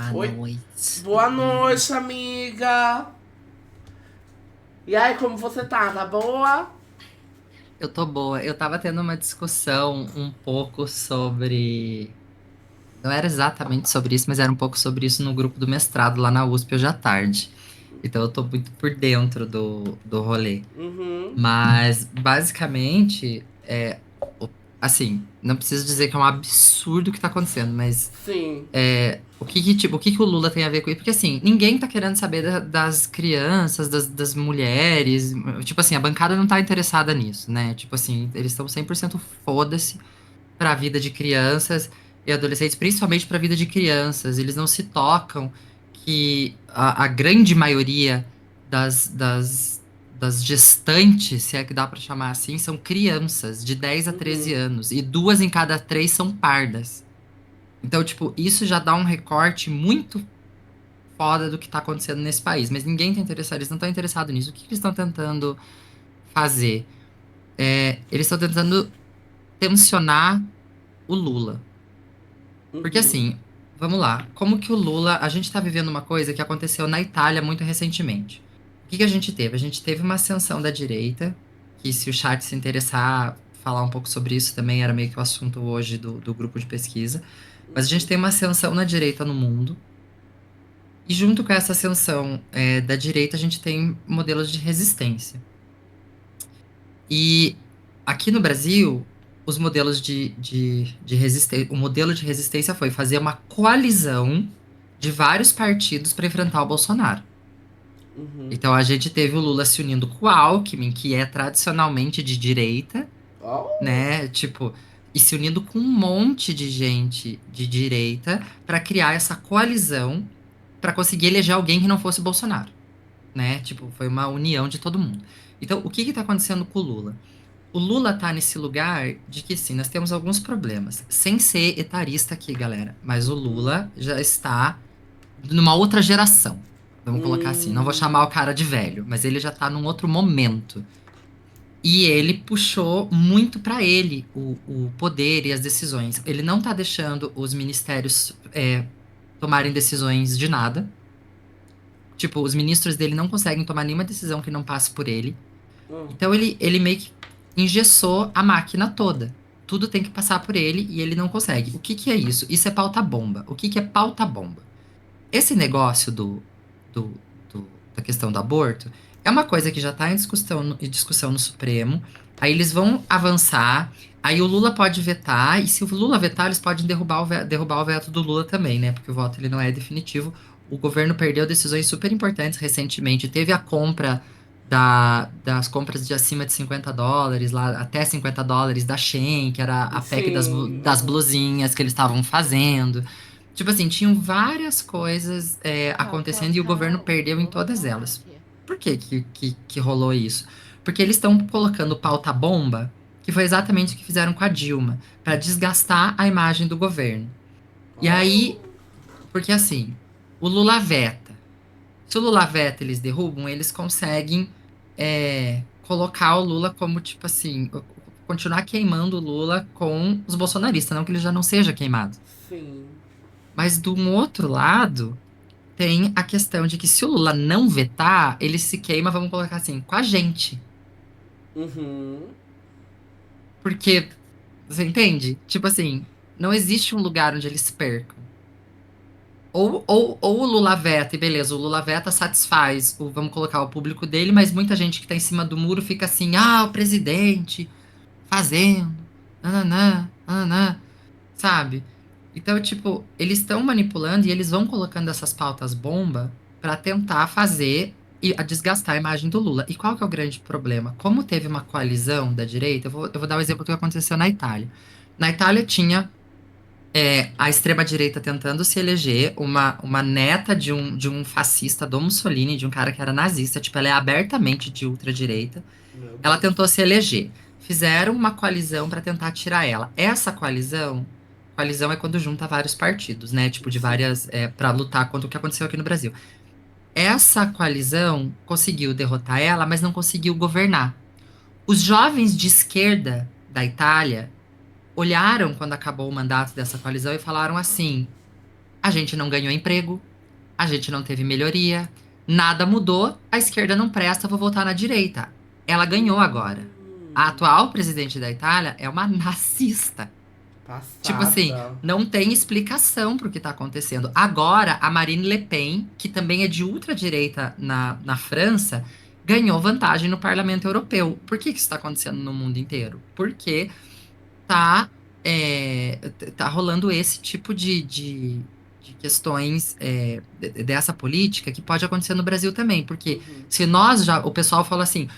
Boa Oi, noite. boa noite, amiga. E aí, como você tá? Tá boa? Eu tô boa. Eu tava tendo uma discussão um pouco sobre. Não era exatamente sobre isso, mas era um pouco sobre isso no grupo do mestrado lá na USP hoje à tarde. Então eu tô muito por dentro do rolê. Uhum, Mas, basicamente, assim, não preciso dizer que é um absurdo o que tá acontecendo, mas sim. tipo, o que que o Lula tem a ver com isso? Porque, assim, ninguém tá querendo saber das crianças, das mulheres. Tipo assim, a bancada não tá interessada nisso, né? Tipo assim, eles estão 100% foda-se pra vida de crianças e adolescentes, principalmente pra vida de crianças. Eles não se tocam que a grande maioria das gestantes, se é que dá pra chamar assim, são crianças de 10 a 13 Uhum. anos. E duas em cada três são pardas. Então, tipo, isso já dá um recorte muito foda do que tá acontecendo nesse país. Mas ninguém tá interessado, eles não estão interessados nisso. O que que eles estão tentando fazer? Eles estão tentando tensionar o Lula. Porque Uhum. assim, vamos lá. Como que o Lula. A gente tá vivendo uma coisa que aconteceu na Itália muito recentemente. O que que a gente teve? A gente teve uma ascensão da direita, que se o chat se interessar, falar um pouco sobre isso também era meio que o assunto hoje do grupo de pesquisa. Mas a gente tem uma ascensão na direita no mundo. E junto com essa ascensão, da direita, a gente tem modelos de resistência. E aqui no Brasil, os modelos de resistência, o modelo de resistência foi fazer uma coalizão de vários partidos para enfrentar o Bolsonaro. Uhum. Então a gente teve o Lula se unindo com o Alckmin, que é tradicionalmente de direita, Oh. né? Tipo, e se unindo com um monte de gente de direita para criar essa coalizão para conseguir eleger alguém que não fosse o Bolsonaro, né? Tipo, foi uma união de todo mundo. Então, o que que tá acontecendo com o Lula? O Lula tá nesse lugar de que, sim, nós temos alguns problemas. Sem ser etarista aqui, galera, mas o Lula já está numa outra geração. Vamos colocar assim, não vou chamar o Hum. cara de velho, mas ele já tá num outro momento. E ele puxou muito para ele o poder e as decisões. Ele não tá deixando os ministérios tomarem decisões de nada. Tipo, os ministros dele não conseguem tomar nenhuma decisão que não passe por ele. Hum. Então ele meio que engessou a máquina toda. Tudo tem que passar por ele e ele não consegue. O que que é isso? Isso é pauta-bomba. O que que é pauta-bomba? Esse negócio da questão do aborto é uma coisa que já está em discussão no Supremo. Aí eles vão avançar. Aí o Lula pode vetar, e se o Lula vetar, eles podem derrubar o veto do Lula também, né? Porque o voto ele não é definitivo. O governo perdeu decisões super importantes recentemente. Teve a compra das compras de acima de US$ 50, lá até US$ 50 da Shein, que era a PEC Sim. das Aham. blusinhas que eles estavam fazendo. Tipo assim, tinham várias coisas acontecendo e o governo perdeu em todas elas. Por que rolou isso? Porque eles estão colocando pauta-bomba, que foi exatamente o que fizeram com a Dilma, para desgastar a imagem do governo. E Oh. aí, porque assim, o Lula veta. Se o Lula veta, eles derrubam, eles conseguem colocar o Lula como, tipo assim, continuar queimando o Lula com os bolsonaristas, não que ele já não seja queimado. Sim. Mas do outro lado, tem a questão de que se o Lula não vetar, ele se queima, vamos colocar assim, com a gente. Uhum. Porque, você entende? Tipo assim, não existe um lugar onde eles percam. Ou o Lula veta, e beleza, o Lula veta satisfaz, vamos colocar o público dele, mas muita gente que tá em cima do muro fica assim, ah, o presidente fazendo, nananã, nananã, sabe? Então, tipo, eles estão manipulando e eles vão colocando essas pautas bomba para tentar fazer e a desgastar a imagem do Lula. E qual que é o grande problema? Como teve uma coalizão da direita, eu vou dar o exemplo do que aconteceu na Itália. Na Itália tinha a extrema-direita tentando se eleger, uma neta de um fascista do Mussolini, de um cara que era nazista, tipo, ela é abertamente de ultradireita. Meu Ela Deus. tentou se eleger. Fizeram uma coalizão para tentar tirar ela. Essa coalizão é quando junta vários partidos, né? Tipo, de Sim. várias, para lutar contra o que aconteceu aqui no Brasil. Essa coalizão conseguiu derrotar ela, mas não conseguiu governar. Os jovens de esquerda da Itália olharam quando acabou o mandato dessa coalizão e falaram assim: A gente não ganhou emprego, a gente não teve melhoria, nada mudou, a esquerda não presta, vou votar na direita. Ela ganhou agora. A Hum, atual presidente da Itália é uma nazista. Tipo assim, passada. não tem explicação para o que está acontecendo. Agora, a Marine Le Pen, que também é de ultradireita na França, ganhou vantagem no Parlamento Europeu. Por que que isso está acontecendo no mundo inteiro? Porque tá, tá rolando esse tipo de questões dessa política que pode acontecer no Brasil também. Porque Uhum. se nós já, o pessoal fala assim.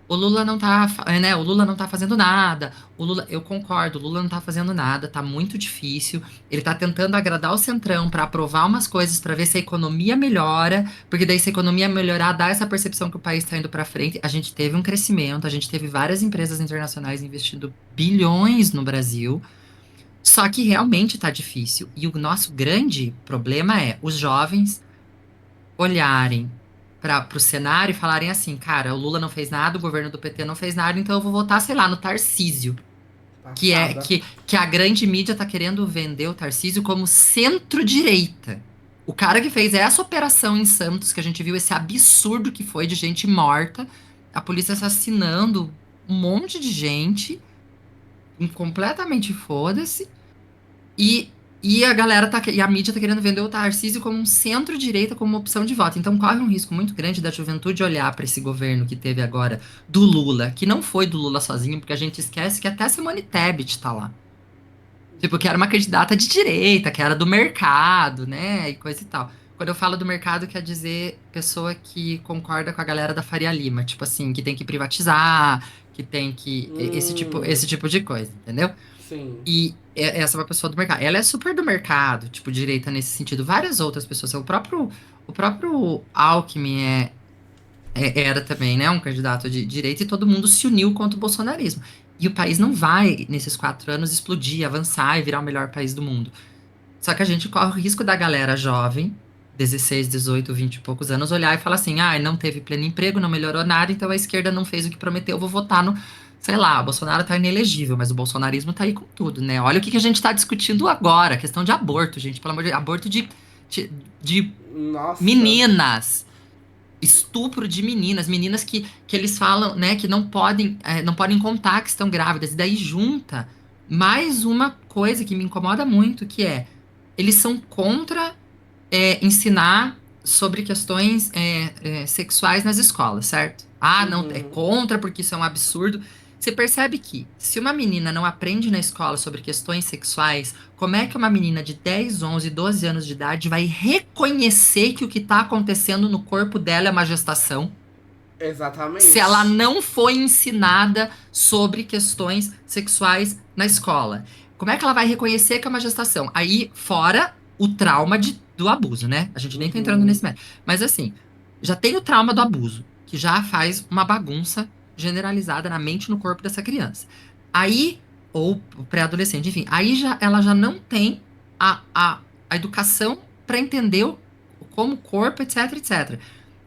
O Lula não tá, né? O Lula não tá fazendo nada. O Lula, eu concordo, o Lula não tá fazendo nada, tá muito difícil. Ele tá tentando agradar o Centrão para aprovar umas coisas para ver se a economia melhora, porque daí se a economia melhorar, dá essa percepção que o país está indo para frente. A gente teve um crescimento, a gente teve várias empresas internacionais investindo bilhões no Brasil. Só que realmente tá difícil. E o nosso grande problema é os jovens olharem para o cenário e falarem assim, cara, o Lula não fez nada, o governo do PT não fez nada, então eu vou votar, sei lá, no Tarcísio, que é Passada. que a grande mídia tá querendo vender o Tarcísio como centro-direita. O cara que fez essa operação em Santos, que a gente viu esse absurdo que foi de gente morta, a polícia assassinando um monte de gente, completamente foda-se. E a galera tá, e a mídia tá querendo vender o Tarcísio como um centro-direita, como uma opção de voto. Então corre um risco muito grande da juventude olhar para esse governo que teve agora do Lula, que não foi do Lula sozinho, porque a gente esquece que até Simone Tebet tá lá. Tipo, que era uma candidata de direita, que era do mercado, né? E coisa e tal. Quando eu falo do mercado, quer dizer pessoa que concorda com a galera da Faria Lima, tipo assim, que tem que privatizar, que tem que Hum, esse tipo de coisa, entendeu? sim. E essa é uma pessoa do mercado. Ela é super do mercado, tipo, direita nesse sentido. Várias outras pessoas. O próprio Alckmin era também, né, um candidato de direita e todo mundo se uniu contra o bolsonarismo. E o país não vai, nesses 4 anos, explodir, avançar e virar o melhor país do mundo. Só que a gente corre o risco da galera jovem, 16, 18, 20 e poucos anos, olhar e falar assim: ah, não teve pleno emprego, não melhorou nada, então a esquerda não fez o que prometeu, vou votar no. Sei lá, o Bolsonaro tá inelegível, mas o bolsonarismo tá aí com tudo, né? Olha o que que a gente tá discutindo agora, questão de aborto, gente, pelo amor de Deus, aborto de, de Nossa. meninas, estupro de meninas, meninas que eles falam, né, que não podem contar que estão grávidas, e daí junta mais uma coisa que me incomoda muito, que é eles são contra ensinar sobre questões sexuais nas escolas, certo? Ah, não, é Uhum. contra porque isso é um absurdo. Você percebe que se uma menina não aprende na escola sobre questões sexuais, como é que uma menina de 10, 11, 12 anos de idade vai reconhecer que o que está acontecendo no corpo dela é uma gestação? Se ela Exatamente. não foi ensinada sobre questões sexuais na escola. Como é que ela vai reconhecer que é uma gestação? Aí, fora o trauma do abuso, né? A gente nem tá entrando Uhum. nesse mérito. Mas assim, já tem o trauma do abuso, que já faz uma bagunça generalizada na mente e no corpo dessa criança. Aí, ou o pré-adolescente, enfim, aí ela já não tem a educação para entender como o corpo, etc, etc.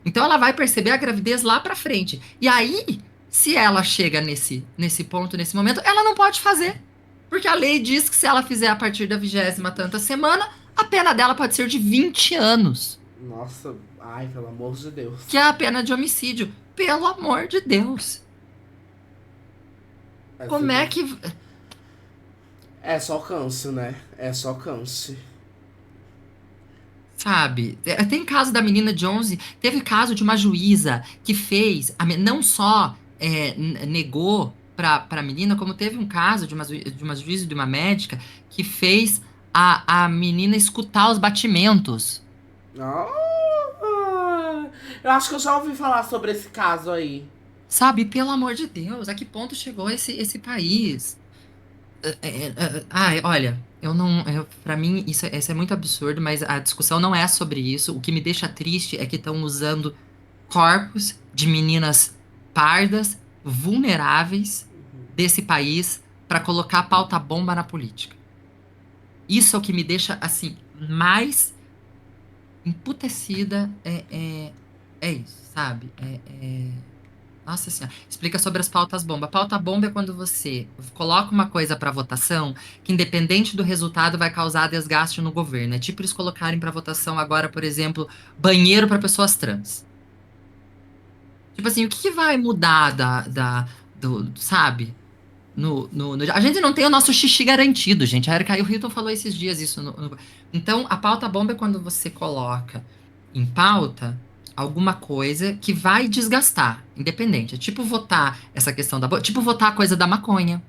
Então ela vai perceber a gravidez lá pra frente. E aí, se ela chega nesse ponto, nesse momento, ela não pode fazer. Porque a lei diz que se ela fizer a partir da 20ª tanta semana, a pena dela pode ser de 20 anos, Nossa. Ai, pelo amor de que Deus. é a pena de homicídio. Pelo amor de Deus. É, Como é que, é só câncer, né? É só câncer. sabe? Tem caso da menina de 11, teve caso de uma juíza que fez, não só negou para a menina, como teve um caso de uma juíza e de uma médica que fez a menina escutar os batimentos. Ah, eu acho que eu já ouvi falar sobre esse caso aí. Sabe? Pelo amor de Deus, a que ponto chegou esse país? Ai, olha, eu não, para mim isso é muito absurdo, mas a discussão não é sobre isso. O que me deixa triste é que estão usando corpos de meninas pardas, vulneráveis desse país para colocar pauta bomba na política. Isso é o que me deixa assim mais emputecida. É isso, sabe? Nossa senhora. Explica sobre as pautas bomba. A pauta bomba é quando você coloca uma coisa para votação que, independente do resultado, vai causar desgaste no governo. É tipo eles colocarem para votação agora, por exemplo, banheiro para pessoas trans. Tipo assim, o que que vai mudar sabe? A gente não tem o nosso xixi garantido, gente. A Erika Hilton falou esses dias isso. Então, a pauta bomba é quando você coloca em pauta alguma coisa que vai desgastar, independente. É tipo votar essa questão tipo votar a coisa da maconha.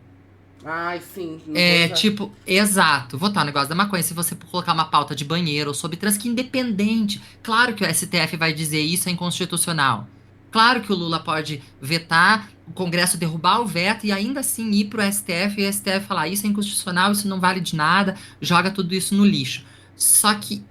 Ai, sim, não vou É usar. tipo, exato, votar o negócio da maconha. Se você colocar uma pauta de banheiro ou sobre trans, que independente. Claro que o STF vai dizer isso é inconstitucional. Claro que o Lula pode vetar, o Congresso derrubar o veto e ainda assim ir para o STF e o STF falar isso é inconstitucional, isso não vale de nada, joga tudo isso no lixo. Só que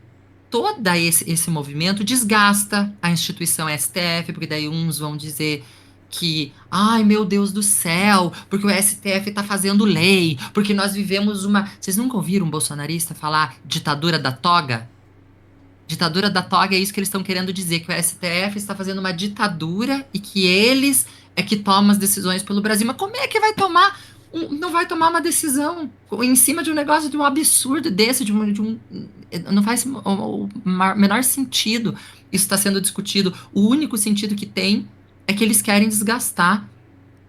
todo esse movimento desgasta a instituição STF, porque daí uns vão dizer que, ai meu Deus do céu, porque o STF está fazendo lei, porque nós vivemos uma. Vocês nunca ouviram um bolsonarista falar ditadura da toga? Ditadura da toga é isso que eles estão querendo dizer, que o STF está fazendo uma ditadura e que eles é que tomam as decisões pelo Brasil. Mas como é que vai tomar? Não vai tomar uma decisão em cima de um negócio de um absurdo desse, não faz o menor sentido isso está sendo discutido. O único sentido que tem é que eles querem desgastar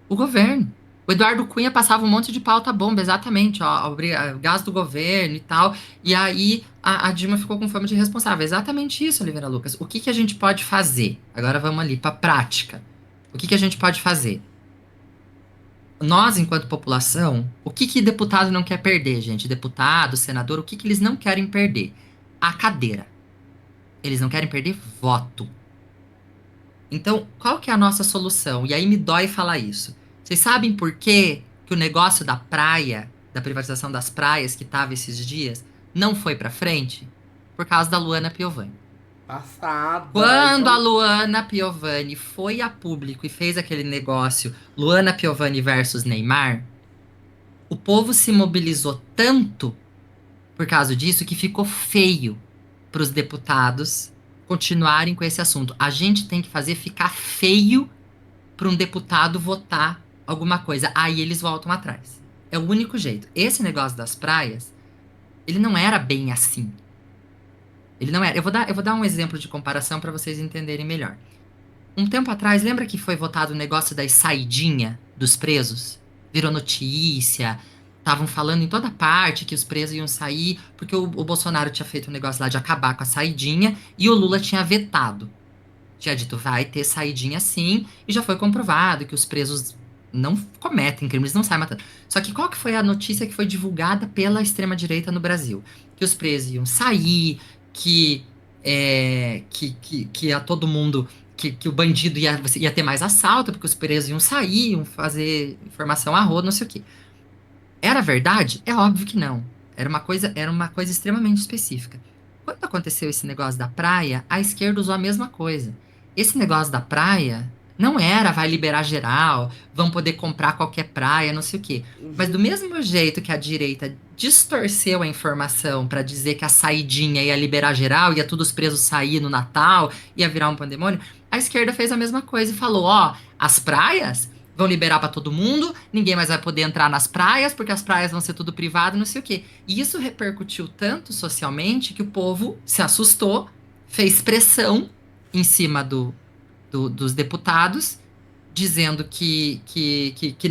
o governo. O Eduardo Cunha passava um monte de pauta bomba, exatamente, ó, gás do governo e tal. E aí a Dilma ficou com fama de responsável. Exatamente isso, Oliveira Lucas. O que que a gente pode fazer? Agora vamos ali para a prática. O que que a gente pode fazer? Nós, enquanto população, o que que deputado não quer perder, gente? Deputado, senador, o que que eles não querem perder? A cadeira. Eles não querem perder voto. Então, qual que é a nossa solução? E aí me dói falar isso. Vocês sabem por quê que o negócio da praia, da privatização das praias que estava esses dias, não foi para frente? Por causa da Luana Piovani. Passada. Quando a Então, Luana Piovani foi a público e fez aquele negócio Luana Piovani versus Neymar, o povo se mobilizou tanto por causa disso que ficou feio para os deputados continuarem com esse assunto. A gente tem que fazer ficar feio para um deputado votar alguma coisa. Aí eles voltam atrás. É o único jeito. Esse negócio das praias, ele não era bem assim. Ele não era. Eu vou dar um exemplo de comparação para vocês entenderem melhor. Um tempo atrás, lembra que foi votado o negócio da saidinha dos presos? Virou notícia. Estavam falando em toda parte que os presos iam sair, porque o Bolsonaro tinha feito um negócio lá de acabar com a saidinha e o Lula tinha vetado. Tinha dito, vai ter saidinha sim, e já foi comprovado que os presos não cometem crimes, não saem matando. Só que qual que foi a notícia que foi divulgada pela extrema-direita no Brasil? Que os presos iam sair, que a todo mundo, que o bandido ia ter mais assalto, porque os presos iam sair, iam fazer informação a rodo, não sei o quê. Era verdade? É óbvio que não. Era uma coisa extremamente específica. Quando aconteceu esse negócio da praia, a esquerda usou a mesma coisa. Esse negócio da praia não era vai liberar geral, vão poder comprar qualquer praia, não sei o quê. Mas do mesmo jeito que a direita distorceu a informação para dizer que a saidinha ia liberar geral, ia todos os presos sair no Natal, ia virar um pandemônio, a esquerda fez a mesma coisa e falou: ó, as praias vão liberar para todo mundo, ninguém mais vai poder entrar nas praias, porque as praias vão ser tudo privado, não sei o quê. E isso repercutiu tanto socialmente que o povo se assustou, fez pressão em cima dos deputados, dizendo que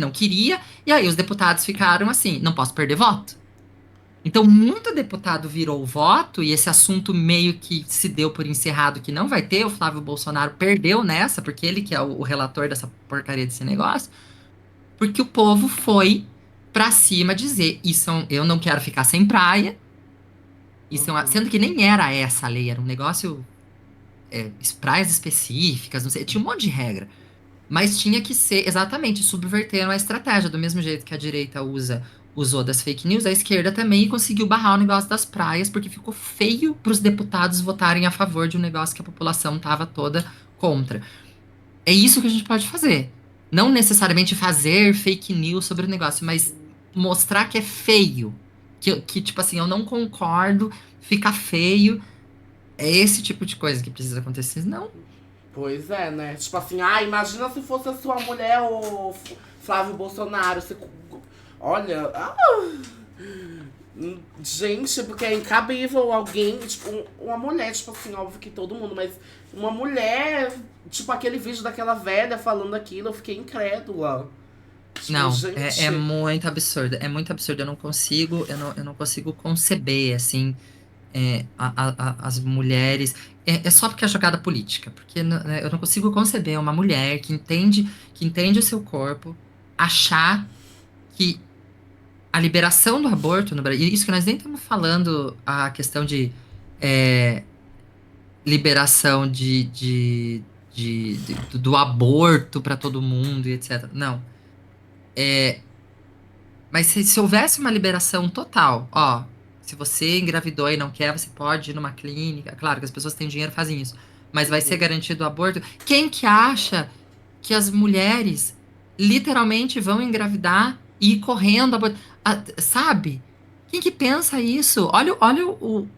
não queria, e aí os deputados ficaram assim: não posso perder voto. Então, muito deputado virou voto, e esse assunto meio que se deu por encerrado que não vai ter. O Flávio Bolsonaro perdeu nessa, porque ele que é o relator dessa porcaria desse negócio. Porque o povo foi pra cima dizer: isso eu não quero ficar sem praia. Sendo que nem era essa a lei, era um negócio, praias específicas, não sei, tinha um monte de regra. Mas tinha que ser exatamente, subverter a estratégia, do mesmo jeito que a direita usou das fake news, a esquerda também conseguiu barrar o negócio das praias, porque ficou feio para os deputados votarem a favor de um negócio que a população estava toda contra. É isso que a gente pode fazer. Não necessariamente fazer fake news sobre o negócio, mas mostrar que é feio. Que tipo assim, eu não concordo, fica feio. É esse tipo de coisa que precisa acontecer. Não, Pois é, né? Tipo assim, imagina se fosse a sua mulher ou Flávio Bolsonaro. Olha, gente, porque é incabível alguém, tipo, uma mulher, tipo assim, óbvio que todo mundo, mas uma mulher, tipo aquele vídeo daquela velha falando aquilo, eu fiquei incrédula. Tipo, Não, é gente. muito absurdo, é muito absurdo. Eu não consigo conceber, assim, as mulheres. É só porque é jogada política, porque né, eu não consigo conceber uma mulher que entende o seu corpo, achar que a liberação do aborto no Brasil, isso que nós nem estamos falando a questão de é, liberação do aborto para todo mundo e etc. Não. Mas se houvesse uma liberação total, ó, se você engravidou e não quer, você pode ir numa clínica. Claro que as pessoas que têm dinheiro fazem isso, mas vai ser Uhum. garantido o aborto. Quem que acha que as mulheres literalmente vão engravidar e ir correndo aborto? Ah, sabe? Quem que pensa isso? Olha o,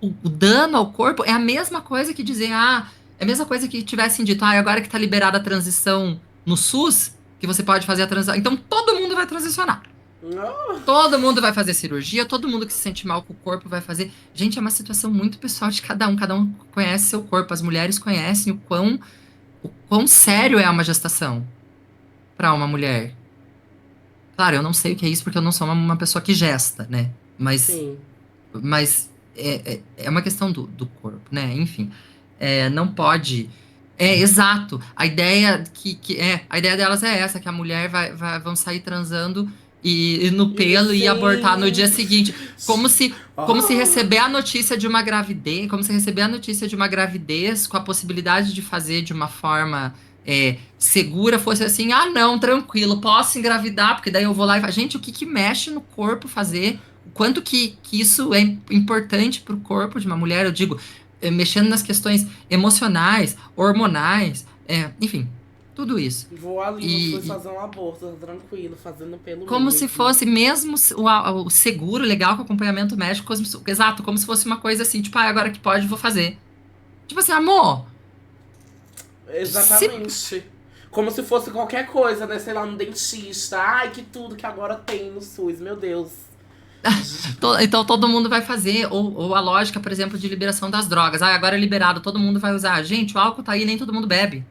o dano ao corpo. É a mesma coisa que dizer, é a mesma coisa que tivessem dito, agora que tá liberada a transição no SUS, que você pode fazer a transição. Então todo mundo vai transicionar. Não. Todo mundo vai fazer cirurgia, todo mundo que se sente mal com o corpo vai fazer. Gente, é uma situação muito pessoal de cada um. Cada um conhece seu corpo. As mulheres conhecem o quão sério é uma gestação para uma mulher. Claro, eu não sei o que é isso porque eu não sou uma pessoa que gesta, né? Mas, Sim. mas é uma questão do corpo, né? Enfim, não pode. É exato. A ideia delas é essa, que a mulher vão sair transando e no E pelo e abortar no sim. dia seguinte, como se Ah, receber a notícia de uma gravidez, como se receber a notícia de uma gravidez com a possibilidade de fazer de uma forma segura fosse assim, não, tranquilo, posso engravidar, porque daí eu vou lá e gente, o que que mexe no corpo fazer? O quanto que isso é importante para o corpo de uma mulher, eu digo, mexendo nas questões emocionais, hormonais, enfim, tudo isso. vou ali no SUS E fazer um aborto, tá tranquilo, fazendo pelo como se mesmo. fosse mesmo o seguro legal com acompanhamento médico, exato, como se fosse uma coisa assim, tipo, agora que pode, vou fazer. Tipo assim, amor, se Exatamente. Como se fosse qualquer coisa, né? Sei lá, um dentista. Ai, que tudo que agora tem no SUS, meu Deus. Então todo mundo vai fazer, ou a lógica, por exemplo, de liberação das drogas. Agora é liberado, todo mundo vai usar. Gente, o álcool tá aí, nem todo mundo bebe.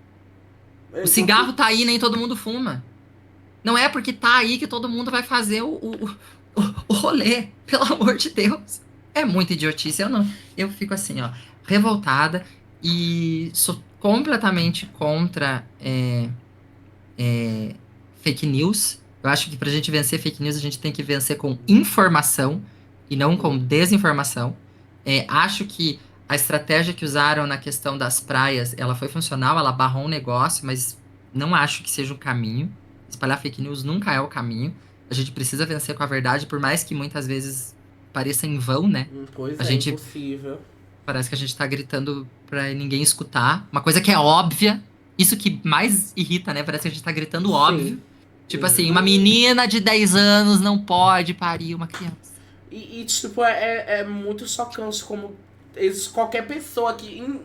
O cigarro tá aí, nem todo mundo fuma. Não é porque tá aí que todo mundo vai fazer o rolê, pelo amor de Deus. É muita idiotice. Eu fico assim, ó, revoltada e sou completamente contra fake news. Eu acho que pra gente vencer fake news, a gente tem que vencer com informação e não com Uhum. desinformação. Acho que a estratégia que usaram na questão das praias, ela foi funcional, ela barrou um negócio, mas não acho que seja o caminho. Espalhar fake news nunca é o caminho. A gente precisa vencer com a verdade, por mais que muitas vezes pareça em vão, né? Pois A é, gente impossível. parece que a gente tá gritando pra ninguém escutar. Uma coisa que é óbvia. Isso que mais irrita, né? Parece que a gente tá gritando Sim. óbvio. Tipo assim, uma menina de 10 anos não pode parir uma criança. Tipo, é muito chocante como existe qualquer pessoa que,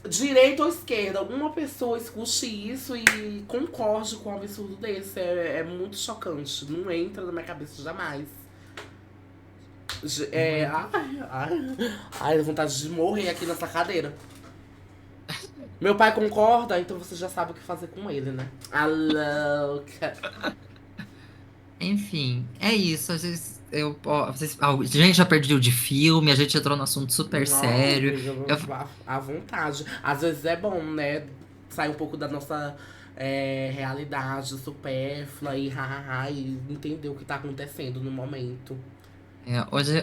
direita ou esquerda, uma pessoa escute isso e concorde com um absurdo desse. É muito chocante. Não entra na minha cabeça jamais. Muito. Ai, vontade de morrer aqui nessa cadeira. Meu pai concorda, então você já sabe o que fazer com ele, né? A louca. Enfim, é isso. A gente já perdeu de filme, a gente entrou num assunto super Não, sério. amiga, Eu, à vontade. Às vezes é bom, né? Sair um pouco da nossa realidade supérflua e hahaha e entender o que tá acontecendo no momento.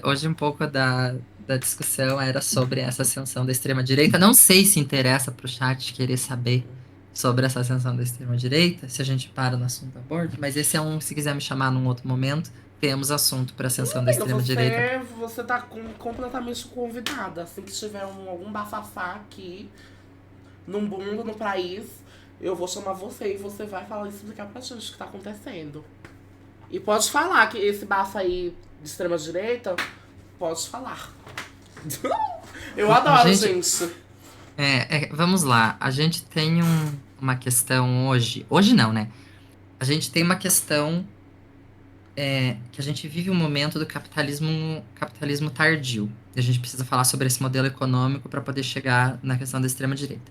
hoje um pouco da discussão era sobre essa ascensão da extrema-direita. Não sei se interessa para o chat querer saber sobre essa ascensão da extrema-direita, se a gente para no assunto aborto, mas esse é um, se quiser me chamar num outro momento, temos assunto para ascensão da Amiga, extrema-direita. você tá completamente convidada. Assim que tiver algum bafafá aqui no mundo, no país, eu vou chamar você e você vai falar e explicar pra gente o que tá acontecendo. E pode falar que esse bafo aí de extrema direita, pode falar. Eu adoro, Gente, gente. Vamos lá. A gente tem uma questão hoje. Hoje não, né? A gente tem uma questão que a gente vive um momento do capitalismo tardio. E a gente precisa falar sobre esse modelo econômico para poder chegar na questão da extrema-direita.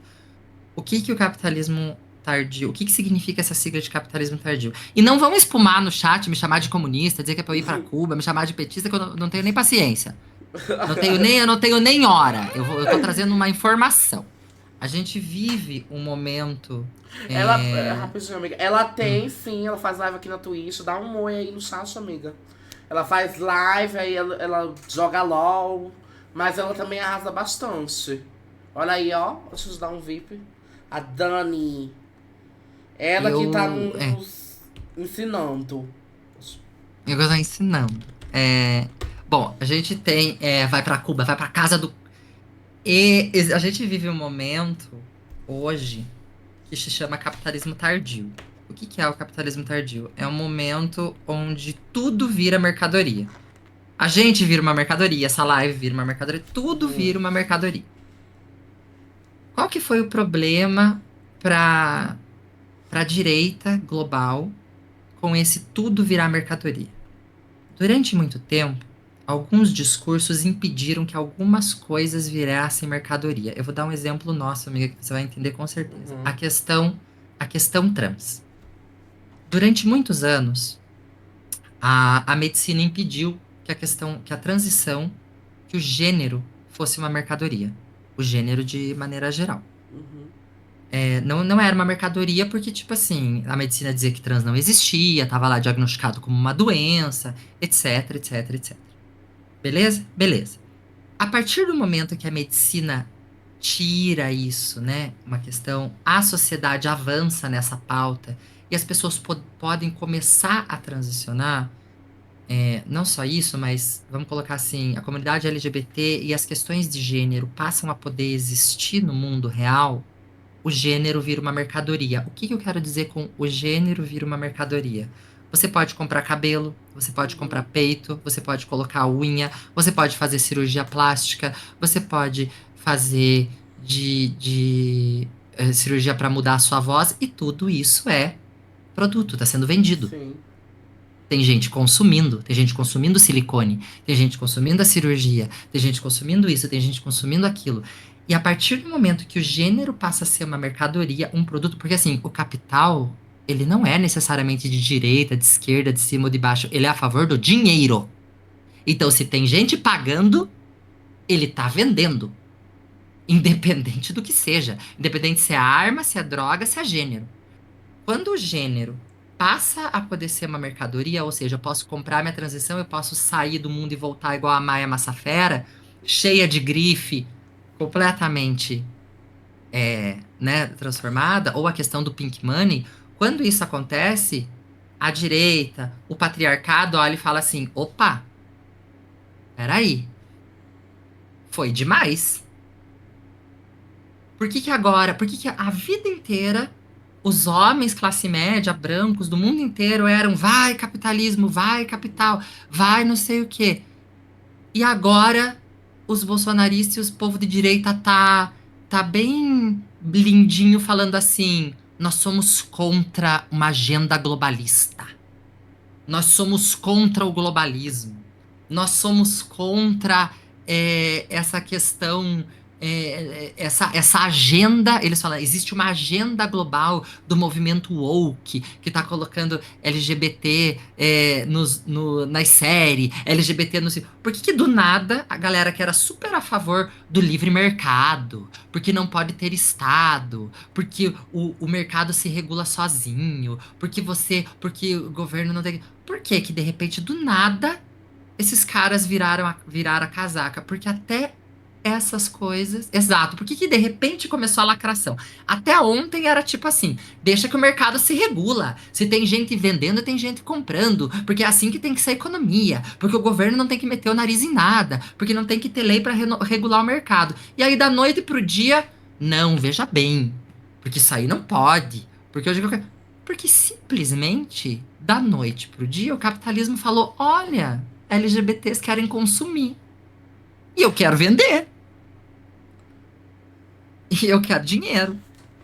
O que que o capitalismo tardio, o que que significa essa sigla de capitalismo tardio? E não vão espumar no chat, me chamar de comunista, dizer que é pra eu ir pra Cuba, me chamar de petista, que eu não tenho nem paciência. Eu não tenho nem hora. Eu tô trazendo uma informação. A gente vive um momento. Rapidinho, amiga. Ela Hum, tem, sim, ela faz live aqui na Twitch. Dá um oi aí no chat, amiga. Ela faz live, aí ela joga LOL. Mas ela também arrasa bastante. Olha aí, ó. Deixa eu te dar um VIP. A Dani. Ela que tá eu. nos ensinando. Eu tô ensinando. Bom, a gente tem. Vai pra Cuba, vai pra casa do. A gente vive um momento hoje que se chama capitalismo tardio. O que que é o capitalismo tardio? É um momento onde tudo vira mercadoria. A gente vira uma mercadoria, essa live vira uma mercadoria, tudo Hum, vira uma mercadoria. Qual que foi o problema para a direita global com esse tudo virar mercadoria? Durante muito tempo, alguns discursos impediram que algumas coisas virassem mercadoria. Eu vou dar um exemplo nosso, amiga, que você vai entender com certeza. uhum, A questão trans. Durante muitos anos, a medicina impediu que a transição, que o gênero fosse uma mercadoria. O gênero de maneira geral. uhum. Não era uma mercadoria porque, tipo assim, a medicina dizia que trans não existia, estava lá diagnosticado como uma doença, etc, etc, etc. Beleza? Beleza. A partir do momento que a medicina tira isso, né, uma questão, a sociedade avança nessa pauta e as pessoas podem começar a transicionar, não só isso, mas vamos colocar assim, a comunidade LGBT e as questões de gênero passam a poder existir no mundo real, o gênero vira uma mercadoria. O que que eu quero dizer com o gênero vira uma mercadoria? Você pode comprar cabelo, você pode comprar peito, você pode colocar unha, você pode fazer cirurgia plástica, você pode fazer cirurgia para mudar a sua voz, e tudo isso é produto, está sendo vendido. Sim. Tem gente consumindo silicone, tem gente consumindo a cirurgia, tem gente consumindo isso, tem gente consumindo aquilo. E a partir do momento que o gênero passa a ser uma mercadoria, um produto, porque assim, o capital, ele não é necessariamente de direita, de esquerda, de cima ou de baixo, ele é a favor do dinheiro. Então, se tem gente pagando, ele tá vendendo, independente do que seja, independente se é arma, se é droga, se é gênero. Quando o gênero passa a poder ser uma mercadoria, ou seja, eu posso comprar minha transição, eu posso sair do mundo e voltar igual a Maia Massafera, cheia de grife, completamente, né, transformada, ou a questão do pink money, quando isso acontece, a direita, o patriarcado olha e fala assim: opa, peraí, foi demais. Por que que a vida inteira os homens classe média, brancos do mundo inteiro eram vai capitalismo, vai capital, vai não sei o quê. E agora os bolsonaristas e os povo de direita tá bem lindinho falando assim: nós somos contra uma agenda globalista. Nós somos contra o globalismo. Nós somos contra essa questão, essa agenda. Eles falam, existe uma agenda global do movimento woke que está colocando LGBT nas séries, LGBT no. Por que que do nada a galera que era super a favor do livre mercado, porque não pode ter Estado, porque o mercado se regula sozinho, porque o governo não tem. Por que que de repente do nada esses caras viraram a casaca? Porque até essas coisas. Exato. Por que que de repente começou a lacração? Até ontem era tipo assim: deixa que o mercado se regula. Se tem gente vendendo, tem gente comprando. Porque é assim que tem que ser a economia. Porque o governo não tem que meter o nariz em nada. Porque não tem que ter lei para regular o mercado. E aí, da noite pro dia, não, veja bem. Porque isso aí não pode. Porque hoje. Porque simplesmente, da noite pro dia, o capitalismo falou: olha, LGBTs querem consumir. E eu quero vender. e eu quero dinheiro.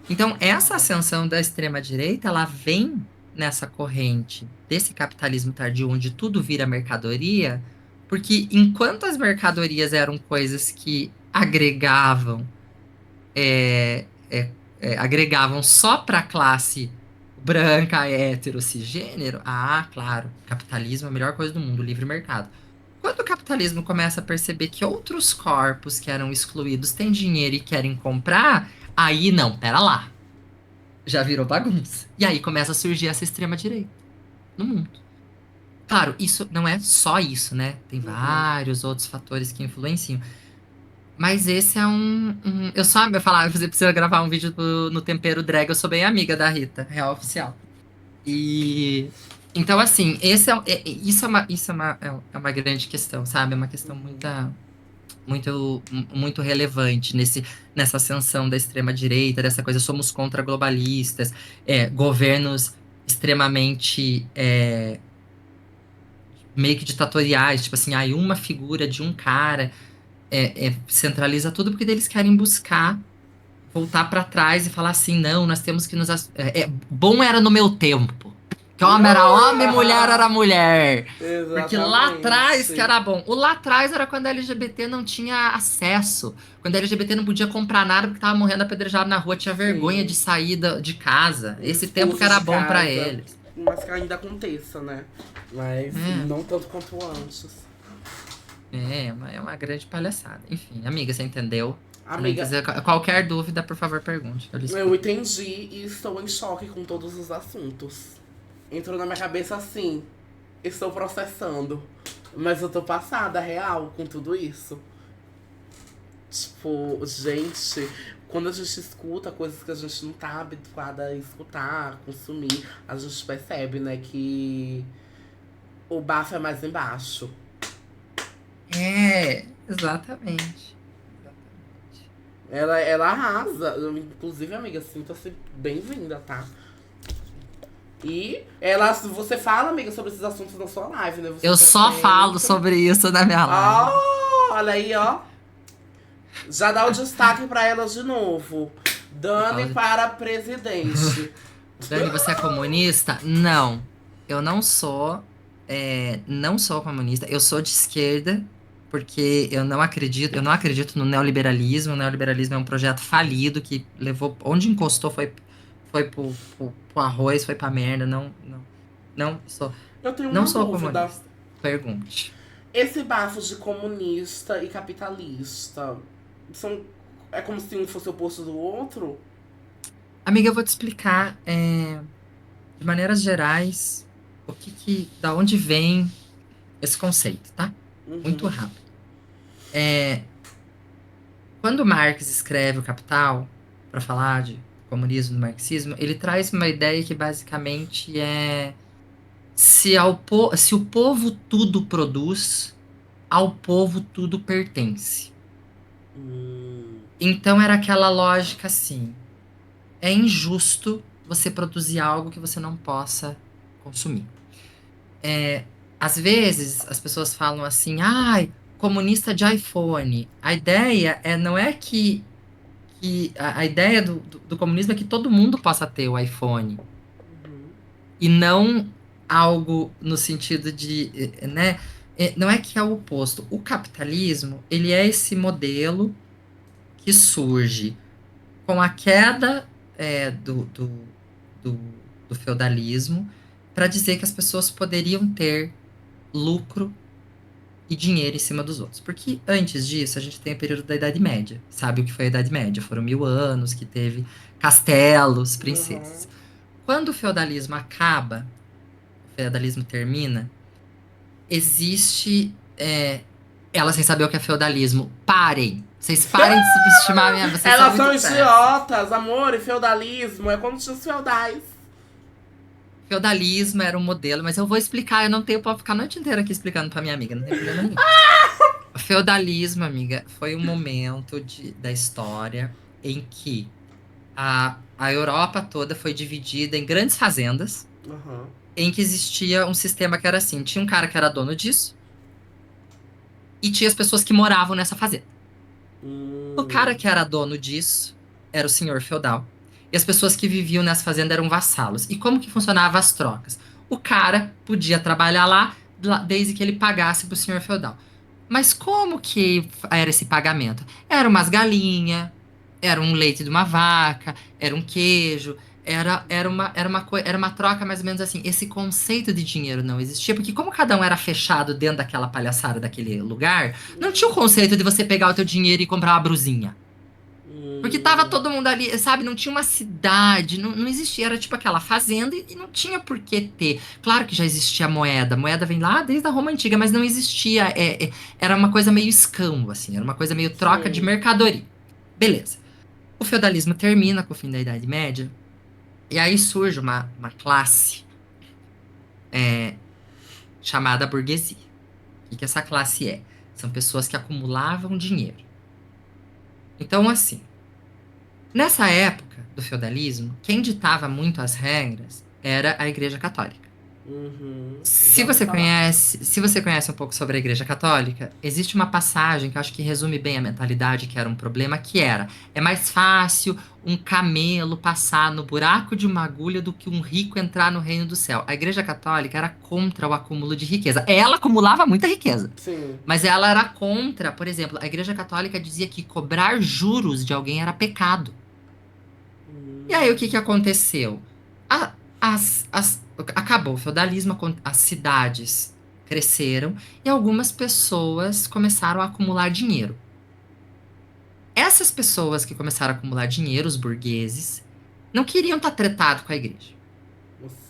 Então, essa ascensão da extrema-direita, ela vem nessa corrente desse capitalismo tardio, onde tudo vira mercadoria, porque enquanto as mercadorias eram coisas que agregavam, agregavam só para a classe branca, hétero, cisgênero, claro, capitalismo é a melhor coisa do mundo, livre mercado. Quando o capitalismo começa a perceber que outros corpos que eram excluídos têm dinheiro e querem comprar, aí não, pera lá. Já virou bagunça. E aí começa a surgir essa extrema-direita no mundo. Claro, isso não é só isso, né? Tem vários outros fatores que influenciam. Mas esse é eu só eu falar, você precisa gravar um vídeo no Tempero Drag, eu sou bem amiga da Rita, real oficial. E então, assim, isso é uma grande questão, sabe? É uma questão muito relevante nessa ascensão da extrema-direita, dessa coisa, somos contra globalistas, governos extremamente meio que ditatoriais, tipo assim, uma figura de um cara centraliza tudo porque eles querem buscar voltar para trás e falar assim, não, nós temos que bom era no meu tempo. Que homem era homem, mulher era mulher. Porque lá atrás que era bom. O lá atrás era quando a LGBT não tinha acesso. Quando a LGBT não podia comprar nada porque tava morrendo apedrejado na rua, tinha vergonha de sair de casa. Esse tempo que era bom para eles. Mas que ainda aconteça, né? Mas não tanto quanto antes. É uma grande palhaçada. Enfim, amiga, você entendeu? Amiga, qualquer dúvida, por favor, pergunte. Eu entendi e estou em choque com todos os assuntos. Entrou na minha cabeça assim, estou processando, mas eu tô passada, real, com tudo isso. Tipo, gente, quando a gente escuta coisas que a gente não tá habituada a escutar, a consumir, a gente percebe, né, que o bafo é mais embaixo. Exatamente. Ela arrasa. Inclusive, amiga, sinta-se bem-vinda, tá? E você fala, amiga, sobre esses assuntos na sua live, né? Você eu só falo sobre isso na minha live. Olha aí, ó. Já dá o destaque pra ela de novo. Dani para presidente. Dani, você é comunista? Não. Eu não sou. Não sou comunista. Eu sou de esquerda, porque eu não acredito no neoliberalismo. O neoliberalismo é um projeto falido que levou. Onde encostou foi pro arroz, foi pra merda. Não sou. Eu tenho não uma sou dúvida. Comunista. Pergunte. Esse bafo de comunista e capitalista é como se um fosse o oposto do outro? Amiga, eu vou te explicar de maneiras gerais da onde vem esse conceito, tá? Muito rápido. Quando Marx escreve o Capital, para falar de comunismo e marxismo, ele traz uma ideia que basicamente se o povo tudo produz, ao povo tudo pertence. Então era aquela lógica assim, é injusto você produzir algo que você não possa consumir. Às vezes as pessoas falam assim, comunista de iPhone. A ideia não é que a ideia do comunismo é que todo mundo possa ter o iPhone. E não algo no sentido de, né? Não é que é o oposto. O capitalismo, ele é esse modelo que surge com a queda do feudalismo para dizer que as pessoas poderiam ter lucro e dinheiro em cima dos outros. Porque antes disso, a gente tem o período da Idade Média. Sabe o que foi a Idade Média? Foram 1000 anos que teve castelos, princesas. Quando o feudalismo acaba, o feudalismo termina, existe... Elas sem saber o que é feudalismo. Parem! Vocês parem de subestimar a minha... Vocês Elas são idiotas, amor, e feudalismo é quando tinha os feudais. Feudalismo era um modelo, mas eu vou explicar, eu não tenho pra ficar a noite inteira aqui explicando pra minha amiga, não tem problema nenhum. O feudalismo, amiga, foi um momento da história em que a Europa toda foi dividida em grandes fazendas, em que existia um sistema que era assim, tinha um cara que era dono disso, e tinha as pessoas que moravam nessa fazenda. O cara que era dono disso era o senhor feudal. E as pessoas que viviam nessa fazenda eram vassalos. E como que funcionavam as trocas? O cara podia trabalhar lá desde que ele pagasse para o senhor feudal. Mas como que era esse pagamento? Era umas galinhas, era um leite de uma vaca, era um queijo, era uma troca mais ou menos assim. Esse conceito de dinheiro não existia, porque como cada um era fechado dentro daquela palhaçada daquele lugar, não tinha o conceito de você pegar o teu dinheiro e comprar uma brusinha. Porque tava todo mundo ali, sabe? Não tinha uma cidade, não existia. Era tipo aquela fazenda e não tinha por que ter. Claro que já existia moeda. Moeda vem lá desde a Roma Antiga, mas não existia. Era uma coisa meio escambo, assim. Era uma coisa meio troca de Sim. mercadoria. Beleza. O feudalismo termina com o fim da Idade Média. E aí surge uma classe chamada burguesia. O que essa classe é? São pessoas que acumulavam dinheiro. Então, assim. Nessa época do feudalismo, quem ditava muito as regras era a Igreja Católica. Uhum. Se Já ouvi você falar. conhece, se você conhece um pouco sobre a Igreja Católica, existe uma passagem que eu acho que resume bem a mentalidade que era um problema, que era: é mais fácil um camelo passar no buraco de uma agulha do que um rico entrar no reino do céu. A Igreja Católica era contra o acúmulo de riqueza. Ela acumulava muita riqueza, Sim. mas ela era contra, por exemplo, a Igreja Católica dizia que cobrar juros de alguém era pecado. E aí, o que que aconteceu? Acabou o feudalismo, as cidades cresceram e algumas pessoas começaram a acumular dinheiro. Essas pessoas que começaram a acumular dinheiro, os burgueses, não queriam estar tretados com a igreja.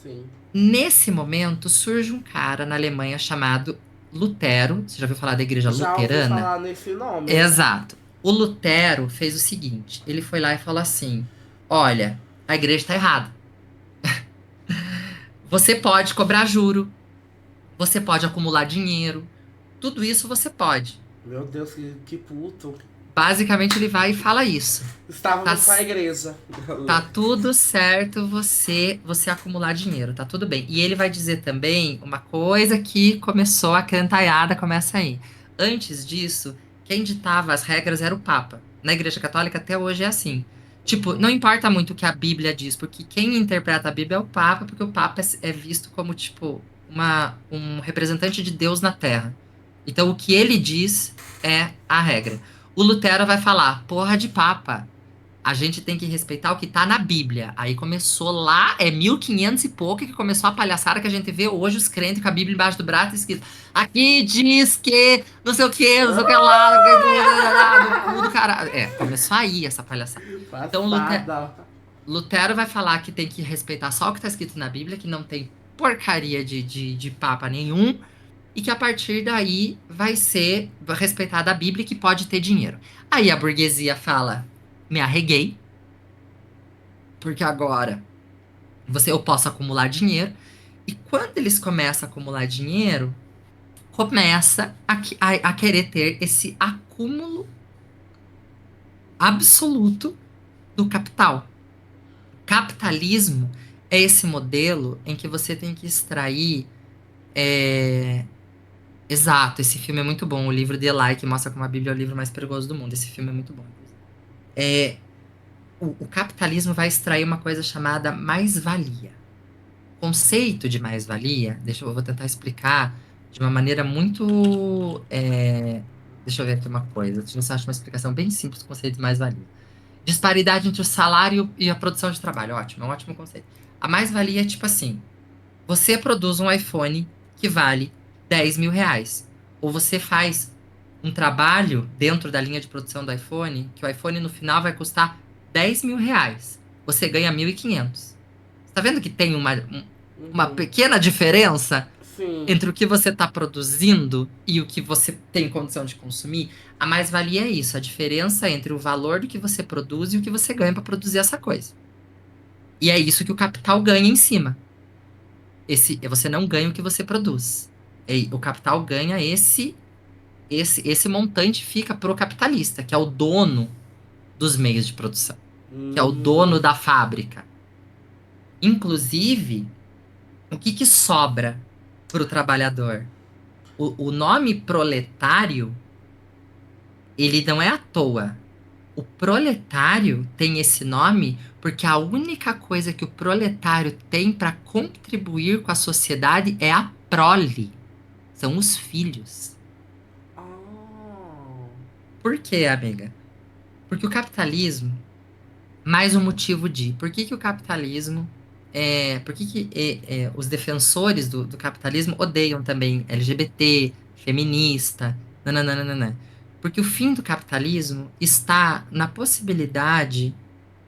Sim. Nesse momento, surge um cara na Alemanha chamado Lutero. Você já ouviu falar da igreja Já ouvi luterana? falar nesse nome. Exato. O Lutero fez o seguinte: ele foi lá e falou assim: olha, a igreja está errada. Você pode cobrar juro, você pode acumular dinheiro, tudo isso você pode. Meu Deus, que puto. Basicamente, ele vai e fala isso. Tá, Estávamos com a igreja. tá tudo certo você acumular dinheiro, tá tudo bem. E ele vai dizer também uma coisa que começou a cantalhada, começa aí. Antes disso, quem ditava as regras era o Papa. Na Igreja Católica até hoje é assim. Tipo, não importa muito o que a Bíblia diz, porque quem interpreta a Bíblia é o Papa, porque o Papa é visto como, tipo, um representante de Deus na Terra. Então, o que ele diz é a regra. O Lutero vai falar, porra de Papa. A gente tem que respeitar o que tá na Bíblia. Aí começou lá, 1500 e pouco, que começou a palhaçada que a gente vê hoje, os crentes com a Bíblia embaixo do braço escrito: aqui diz que não sei o que, não sei o que lá, não sei o que lá, do cu do caralho. Começou aí essa palhaçada. Então Passada. Lutero vai falar que tem que respeitar só o que tá escrito na Bíblia, que não tem porcaria de papa nenhum, e que a partir daí vai ser respeitada a Bíblia e que pode ter dinheiro. Aí a burguesia fala: me arreguei, porque agora eu posso acumular dinheiro. E quando eles começam a acumular dinheiro, começa a querer ter esse acúmulo absoluto do capital. Capitalismo é esse modelo em que você tem que extrair. é, Exato, esse filme é muito bom. O livro de Eli, que mostra como a Bíblia é o livro mais perigoso do mundo. Esse filme é muito bom, inclusive. O capitalismo vai extrair uma coisa chamada mais-valia. O conceito de mais-valia, eu vou tentar explicar de uma maneira muito. Deixa eu ver aqui uma coisa. Deixa eu ver se eu acho uma explicação bem simples do conceito de mais-valia. Disparidade entre o salário e a produção de trabalho. Ótimo, é um ótimo conceito. A mais-valia é tipo assim: você produz um iPhone que vale R$ 10.000. Ou você faz um trabalho dentro da linha de produção do iPhone, que o iPhone no final vai custar R$ 10.000. Você ganha 1.500. Tá vendo que tem uma Uhum. pequena diferença Sim. entre o que você está produzindo e o que você tem condição de consumir? A mais-valia é isso, a diferença entre o valor do que você produz e o que você ganha para produzir essa coisa. E é isso que o capital ganha em cima. Você não ganha o que você produz. O capital ganha esse montante, fica pro capitalista, que é o dono dos meios de produção, que é o dono Hum. da fábrica. Inclusive, o que que sobra pro trabalhador? O nome proletário, ele não é à toa. O proletário tem esse nome porque a única coisa que o proletário tem para contribuir com a sociedade é a prole, são os filhos. Ah. Por quê, amiga? Porque o capitalismo, mais um motivo de por que que o capitalismo por que que os defensores do capitalismo odeiam também LGBT, feminista, nananana. Porque o fim do capitalismo está na possibilidade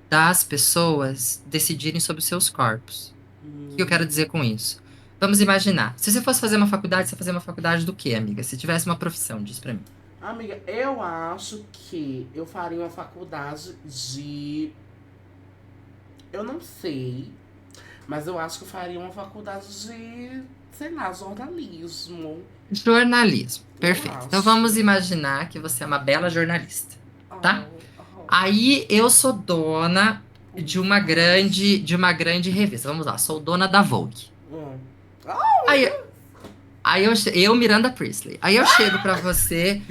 das pessoas decidirem sobre os seus corpos. O que eu quero dizer com isso? Vamos imaginar, se você fosse fazer uma faculdade, você ia fazer uma faculdade do quê, amiga? Se tivesse uma profissão, diz pra mim. Amiga, eu acho que eu faria uma faculdade de. Eu não sei, mas eu acho que eu faria uma faculdade de, sei lá, jornalismo. Jornalismo. Eu Perfeito. Então acho. vamos imaginar que você é uma bela jornalista, tá? Oh, oh. Aí eu sou dona de uma grande revista. Vamos lá, sou dona da Vogue. Hum. Oh, meu Aí, Deus! aí eu Miranda Priestley. Aí eu chego pra você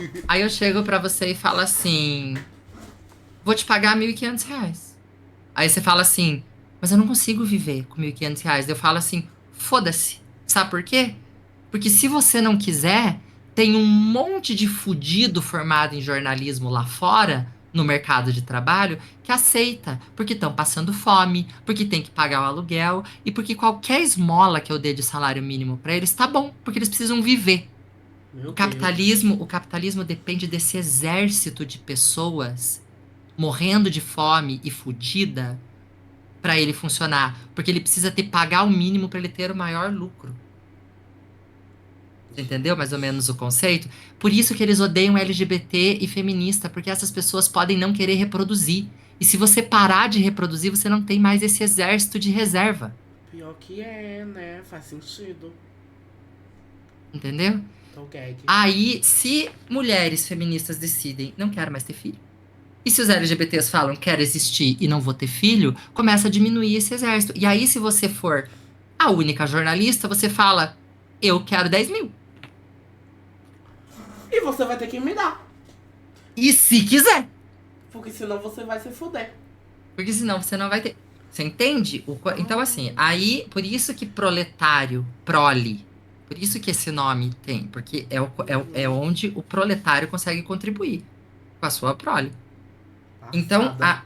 e falo assim: "Vou te pagar R$ 1.500." Aí você fala assim: "Mas eu não consigo viver com R$ 1.500." Eu falo assim: "Foda-se." Sabe por quê? Porque se você não quiser, tem um monte de fudido formado em jornalismo lá fora, no mercado de trabalho, que aceita, porque estão passando fome, porque tem que pagar o aluguel e porque qualquer esmola que eu dê de salário mínimo para eles tá bom, porque eles precisam viver. O Meu Deus. capitalismo, o capitalismo depende desse exército de pessoas morrendo de fome e fudida para ele funcionar, porque ele precisa ter pagar o mínimo para ele ter o maior lucro. Você entendeu mais ou menos o conceito? Por isso que eles odeiam LGBT e feminista, porque essas pessoas podem não querer reproduzir. E se você parar de reproduzir, você não tem mais esse exército de reserva. Pior que é, né? Faz sentido. Entendeu? Tô gag. Aí, se mulheres feministas decidem, não quero mais ter filho. E se os LGBTs falam, quero existir e não vou ter filho, começa a diminuir esse exército. E aí, se você for a única jornalista, você fala, eu quero 10.000. E você vai ter que me dar. E se quiser. Porque senão você vai se fuder. Porque senão você não vai ter. Você entende? Então, assim, Ah. aí, por isso que proletário, prole, por isso que esse nome tem, porque é onde o proletário consegue contribuir com a sua prole. Então, Passada.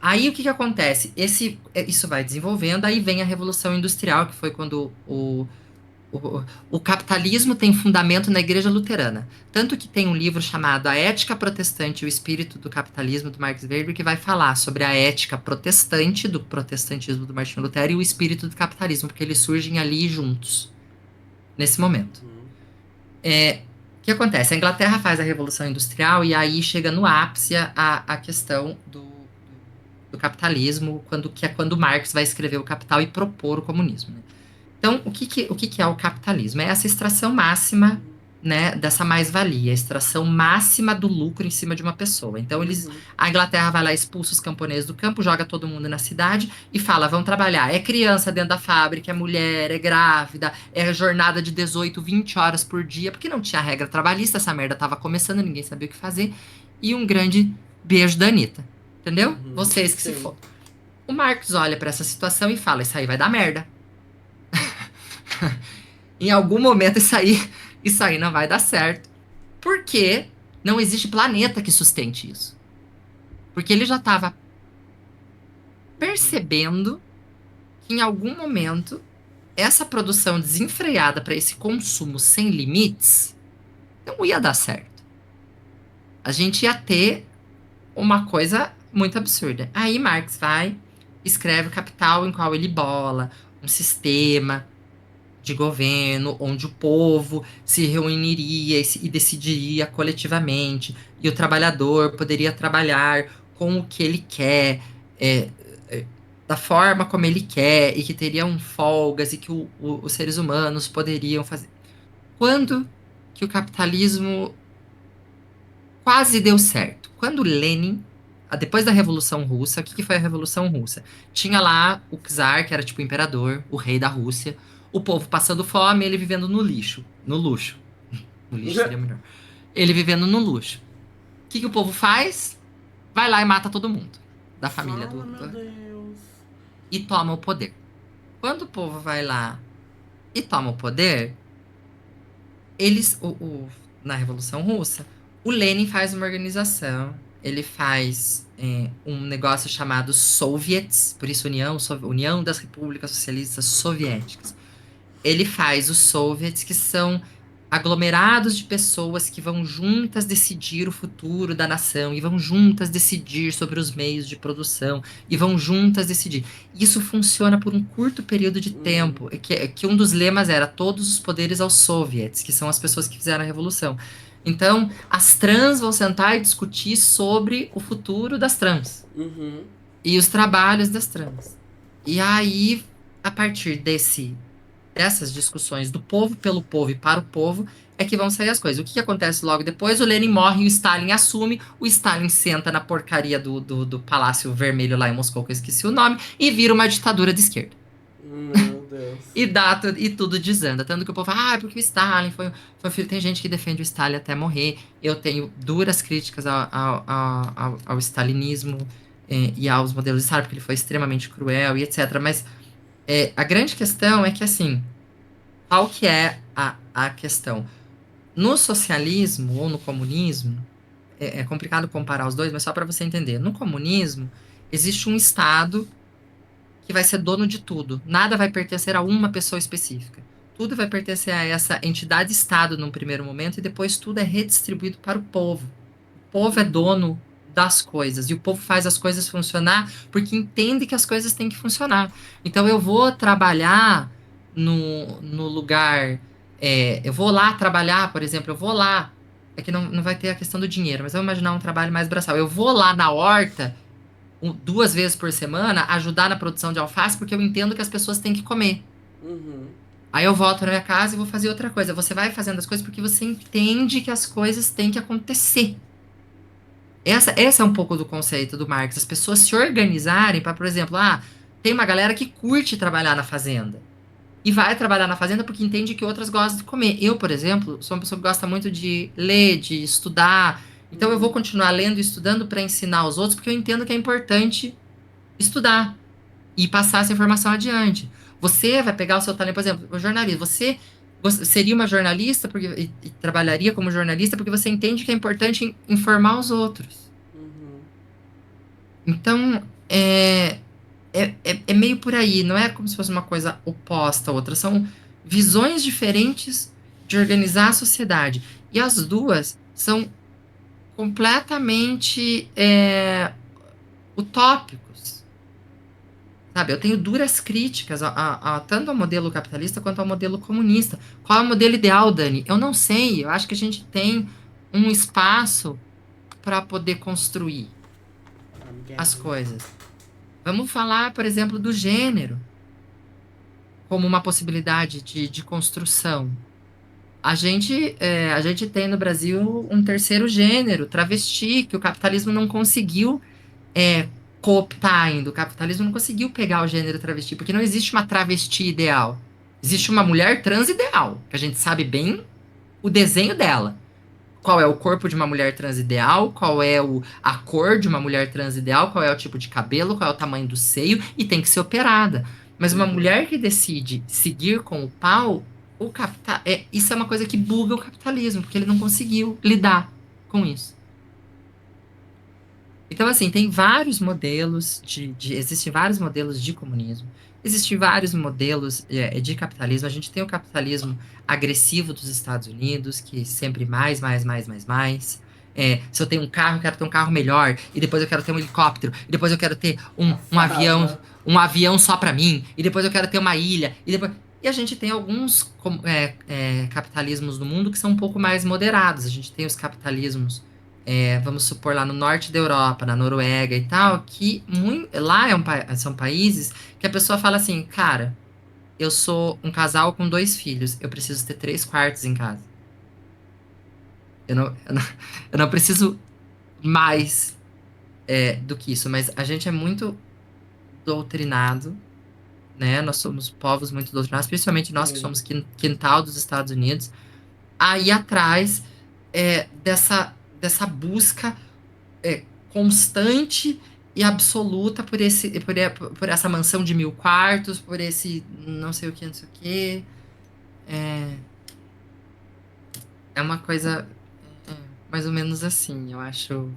aí o que que acontece? Isso vai desenvolvendo, aí vem a Revolução Industrial, que foi quando o capitalismo tem fundamento na Igreja Luterana. Tanto que tem um livro chamado A Ética Protestante e o Espírito do Capitalismo, do Marx Weber, que vai falar sobre a ética protestante, do protestantismo do Martinho Lutero, e o espírito do capitalismo, porque eles surgem ali juntos, nesse momento. O que acontece? A Inglaterra faz a Revolução Industrial e aí chega no ápice a questão do capitalismo, que é quando Marx vai escrever o Capital e propor o comunismo, né? Então, o que que é o capitalismo? É essa extração máxima, né, dessa mais-valia, a extração máxima do lucro em cima de uma pessoa. Então, a Inglaterra vai lá, expulsa os camponeses do campo, joga todo mundo na cidade e fala: vão trabalhar. É criança dentro da fábrica, é mulher, é grávida, é jornada de 18, 20 horas por dia, porque não tinha regra trabalhista, essa merda tava começando, ninguém sabia o que fazer. E um grande beijo da Anitta. Entendeu? Vocês que se Sim. for. O Marx olha para essa situação e fala: isso aí vai dar merda. Em algum momento isso aí não vai dar certo. Porque não existe planeta que sustente isso. Porque ele já estava percebendo que em algum momento essa produção desenfreada para esse consumo sem limites não ia dar certo. A gente ia ter uma coisa muito absurda. Aí Marx vai, escreve o Capital, em qual ele bola um sistema de governo, onde o povo se reuniria e decidiria coletivamente, e o trabalhador poderia trabalhar com o que ele quer, é, é, da forma como ele quer, e que teriam folgas, e que os seres humanos poderiam fazer. Quando que o capitalismo quase deu certo? Quando Lenin, depois da Revolução Russa, o que que foi a Revolução Russa? Tinha lá o czar, que era tipo o imperador, o rei da Rússia, o povo passando fome, ele vivendo no lixo, no luxo. No lixo seria melhor. Ele vivendo no luxo. O que que o povo faz? vai lá e mata todo mundo da família Fala, meu Deus. e toma o poder. Quando o povo vai lá e toma o poder, eles, na Revolução Russa, o Lenin faz uma organização, ele faz um negócio chamado Soviets, por isso União das Repúblicas Socialistas Soviéticas. Ele faz os soviets, que são aglomerados de pessoas que vão juntas decidir o futuro da nação, e vão juntas decidir sobre os meios de produção, e vão juntas decidir. Isso funciona por um curto período de tempo, que um dos lemas era todos os poderes aos soviets, que são as pessoas que fizeram a revolução. Então, as trans vão sentar e discutir sobre o futuro das trans Uhum. e os trabalhos das trans. E aí, a partir dessas discussões do povo pelo povo e para o povo, é que vão sair as coisas. O que acontece logo depois? O Lenin morre e o Stalin assume. O Stalin senta na porcaria do Palácio Vermelho lá em Moscou, que eu esqueci o nome, e vira uma ditadura de esquerda. Meu Deus. E tudo desanda. Tanto que o povo fala, porque o Stalin foi filho. Tem gente que defende o Stalin até morrer. Eu tenho duras críticas ao stalinismo e aos modelos de Stalin, porque ele foi extremamente cruel e etc. Mas a grande questão é que, assim, qual que é a questão? No socialismo ou no comunismo, é complicado comparar os dois, mas só para você entender. No comunismo, existe um Estado que vai ser dono de tudo. Nada vai pertencer a uma pessoa específica. Tudo vai pertencer a essa entidade-Estado num primeiro momento e depois tudo é redistribuído para o povo. O povo é dono das coisas e o povo faz as coisas funcionar porque entende que as coisas têm que funcionar. Então eu vou trabalhar no lugar, eu vou lá trabalhar, por exemplo, eu vou lá, é que não vai ter a questão do dinheiro, mas vamos imaginar um trabalho mais braçal. Eu vou lá na horta 2 vezes por semana ajudar na produção de alface porque eu entendo que as pessoas têm que comer. Uhum. Aí eu volto na minha casa e vou fazer outra coisa. Você vai fazendo as coisas porque você entende que as coisas têm que acontecer. Essa é um pouco do conceito do Marx. As pessoas se organizarem para, por exemplo, tem uma galera que curte trabalhar na fazenda. E vai trabalhar na fazenda porque entende que outras gostam de comer. Eu, por exemplo, sou uma pessoa que gosta muito de ler, de estudar. Então eu vou continuar lendo e estudando para ensinar aos outros, porque eu entendo que é importante estudar e passar essa informação adiante. Você vai pegar o seu talento, por exemplo, o jornalismo. Você seria uma jornalista porque, e trabalharia como jornalista porque você entende que é importante informar os outros. Uhum. Então, é meio por aí, não é como se fosse uma coisa oposta à outra, são visões diferentes de organizar a sociedade. E as duas são completamente utópicos. Sabe, eu tenho duras críticas tanto ao modelo capitalista quanto ao modelo comunista. Qual é o modelo ideal, Dani? Eu não sei. Eu acho que a gente tem um espaço para poder construir I'm as getting. coisas. Vamos falar, por exemplo, do gênero como uma possibilidade de construção. A gente tem no Brasil um terceiro gênero, travesti, que o capitalismo não conseguiu cooptar ainda. O capitalismo não conseguiu pegar o gênero travesti, porque não existe uma travesti ideal. Existe uma mulher trans ideal, que a gente sabe bem o desenho dela. Qual é o corpo de uma mulher trans ideal, qual é a cor de uma mulher trans ideal, qual é o tipo de cabelo, qual é o tamanho do seio, e tem que ser operada. Mas uma Uhum. mulher que decide seguir com o pau, isso é uma coisa que buga o capitalismo, porque ele não conseguiu lidar com isso. Então, assim, tem vários modelos existem vários modelos de comunismo, existem vários modelos de capitalismo. A gente tem o capitalismo agressivo dos Estados Unidos, que sempre mais, mais, mais, mais, mais. Se eu tenho um carro, eu quero ter um carro melhor, e depois eu quero ter um helicóptero, e depois eu quero ter Passada. um avião só para mim, e depois eu quero ter uma ilha, e a gente tem alguns capitalismos no mundo que são um pouco mais moderados. A gente tem os capitalismos vamos supor, lá no norte da Europa, na Noruega e tal, que lá são países que a pessoa fala assim, cara, eu sou um casal com 2 filhos, eu preciso ter 3 quartos em casa. Eu não preciso mais do que isso, mas a gente é muito doutrinado, né? Nós somos povos muito doutrinados, principalmente nós que Sim. somos quintal dos Estados Unidos, aí atrás dessa busca constante e absoluta por essa mansão de 1.000 quartos, por esse não sei o que, não sei o que. É uma coisa mais ou menos assim. Eu acho,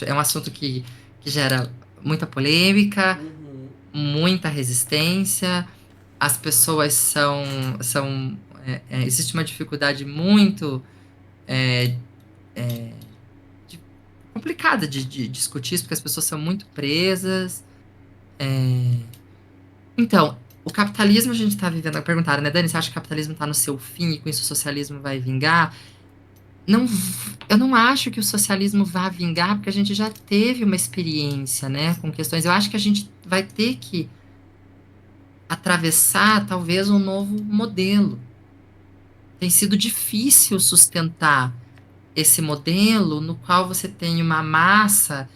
é um assunto que gera muita polêmica, Uhum. muita resistência. As pessoas existe uma dificuldade muito de- complicada de discutir isso, porque as pessoas são muito presas. Então, o capitalismo a gente está vivendo. Perguntaram, né, Dani? Você acha que o capitalismo está no seu fim e com isso o socialismo vai vingar? Não, eu não acho que o socialismo vá vingar, porque a gente já teve uma experiência, né, com questões. Eu acho que a gente vai ter que atravessar talvez um novo modelo. Tem sido difícil sustentar esse modelo no qual você tem uma massa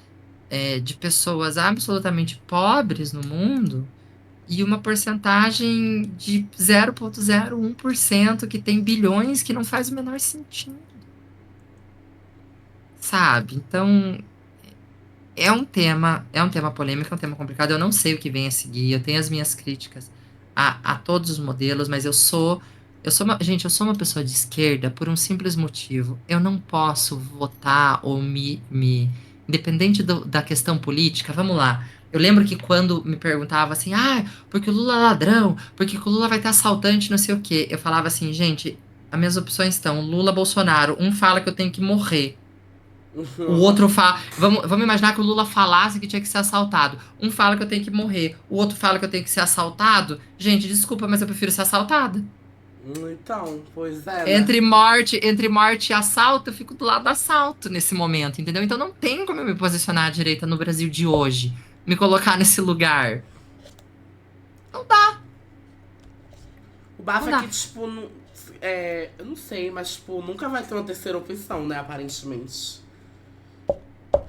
de pessoas absolutamente pobres no mundo e uma porcentagem de 0,01% que tem bilhões que não faz o menor sentido, sabe? Então, é um tema polêmico, é um tema complicado. Eu não sei o que vem a seguir. Eu tenho as minhas críticas a todos os modelos, mas gente, eu sou uma pessoa de esquerda por um simples motivo. Eu não posso votar ou independente da questão política. Vamos lá. Eu lembro que quando me perguntava assim, porque o Lula é ladrão, porque o Lula vai ter assaltante, não sei o quê. Eu falava assim, gente, as minhas opções estão Lula, Bolsonaro. Um fala que eu tenho que morrer. O outro fala. Vamos imaginar que o Lula falasse que tinha que ser assaltado. Um fala que eu tenho que morrer. O outro fala que eu tenho que ser assaltado. Gente, desculpa, mas eu prefiro ser assaltada. Então, pois é, né? Entre morte e assalto, eu fico do lado do assalto nesse momento, entendeu? Então não tem como eu me posicionar à direita no Brasil de hoje. Me colocar nesse lugar. Não dá, O não bafo é que, dá. tipo, eu não sei, mas, tipo, nunca vai ter uma terceira opção, né, aparentemente.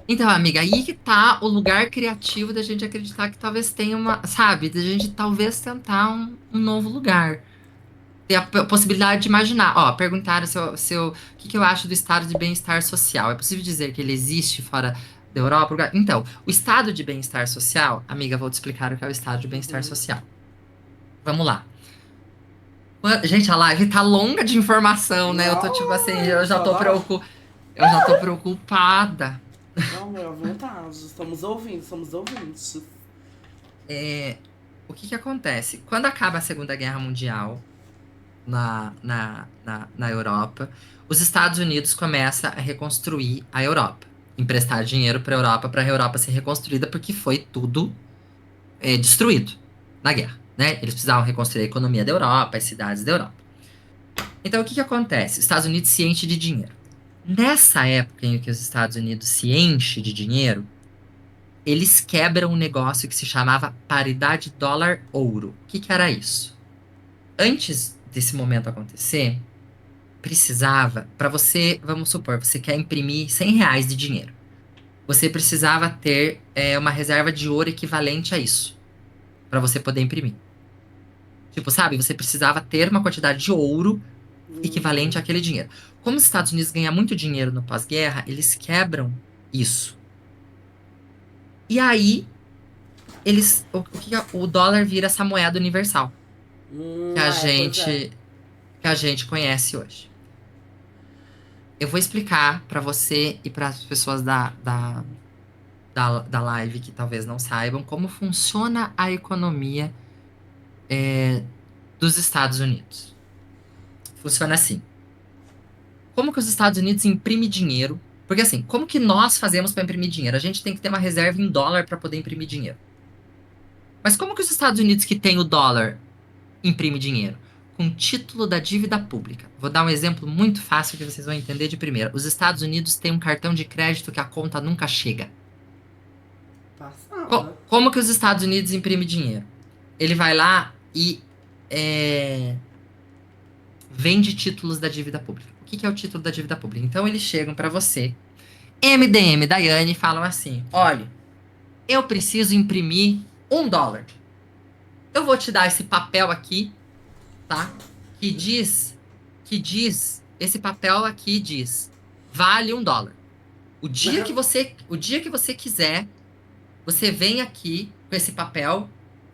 Então, amiga, aí que tá o lugar criativo da gente acreditar que talvez tenha uma, sabe, da gente talvez tentar um novo lugar. Ter a possibilidade de imaginar. Ó, perguntaram o que que eu acho do estado de bem-estar social. É possível dizer que ele existe fora da Europa? Então, o estado de bem-estar social, amiga, vou te explicar o que é o estado de bem-estar Uhum. social. Vamos lá. Gente, a live tá longa de informação, né? Eu tô tipo assim, Ai, só dá. eu já tô preocupada. Não, meu, à vontade. Estamos ouvindo, somos ouvintes. O que que acontece? Quando acaba a Segunda Guerra Mundial na Europa, os Estados Unidos começam a reconstruir a Europa, emprestar dinheiro para a Europa ser reconstruída, porque foi tudo destruído na guerra, né? Eles precisavam reconstruir a economia da Europa, as cidades da Europa. Então, o que que acontece? Os Estados Unidos se enche de dinheiro. Nessa época em que os Estados Unidos se enche de dinheiro, eles quebram um negócio que se chamava paridade dólar-ouro. O que que era isso? Antes desse momento acontecer, precisava, para você, vamos supor, você quer imprimir R$ 100 de dinheiro. Você precisava ter uma reserva de ouro equivalente a isso, para você poder imprimir. Tipo, sabe, você precisava ter uma quantidade de ouro equivalente Uhum. àquele dinheiro. Como os Estados Unidos ganham muito dinheiro no pós-guerra, eles quebram isso. E aí, o dólar vira essa moeda universal que a Pois é. gente, que a gente conhece hoje. Eu vou explicar para você e para as pessoas da live que talvez não saibam como funciona a economia dos Estados Unidos. Funciona assim. Como que os Estados Unidos imprimem dinheiro? Porque assim, como que nós fazemos para imprimir dinheiro? A gente tem que ter uma reserva em dólar para poder imprimir dinheiro. Mas como que os Estados Unidos que tem o dólar imprime dinheiro? Com título da dívida pública. Vou dar um exemplo muito fácil que vocês vão entender de primeira. Os Estados Unidos têm um cartão de crédito que a conta nunca chega. Passada. Como que os Estados Unidos imprime dinheiro? Ele vai lá e é, vende títulos da dívida pública. O que que é o título da dívida pública? Então eles chegam para você, MDM, Daiane, e falam assim: olha, eu preciso imprimir US$ 1. Eu vou te dar esse papel aqui, tá? Que diz, esse papel aqui diz, vale US$ 1. O dia que você quiser, você vem aqui com esse papel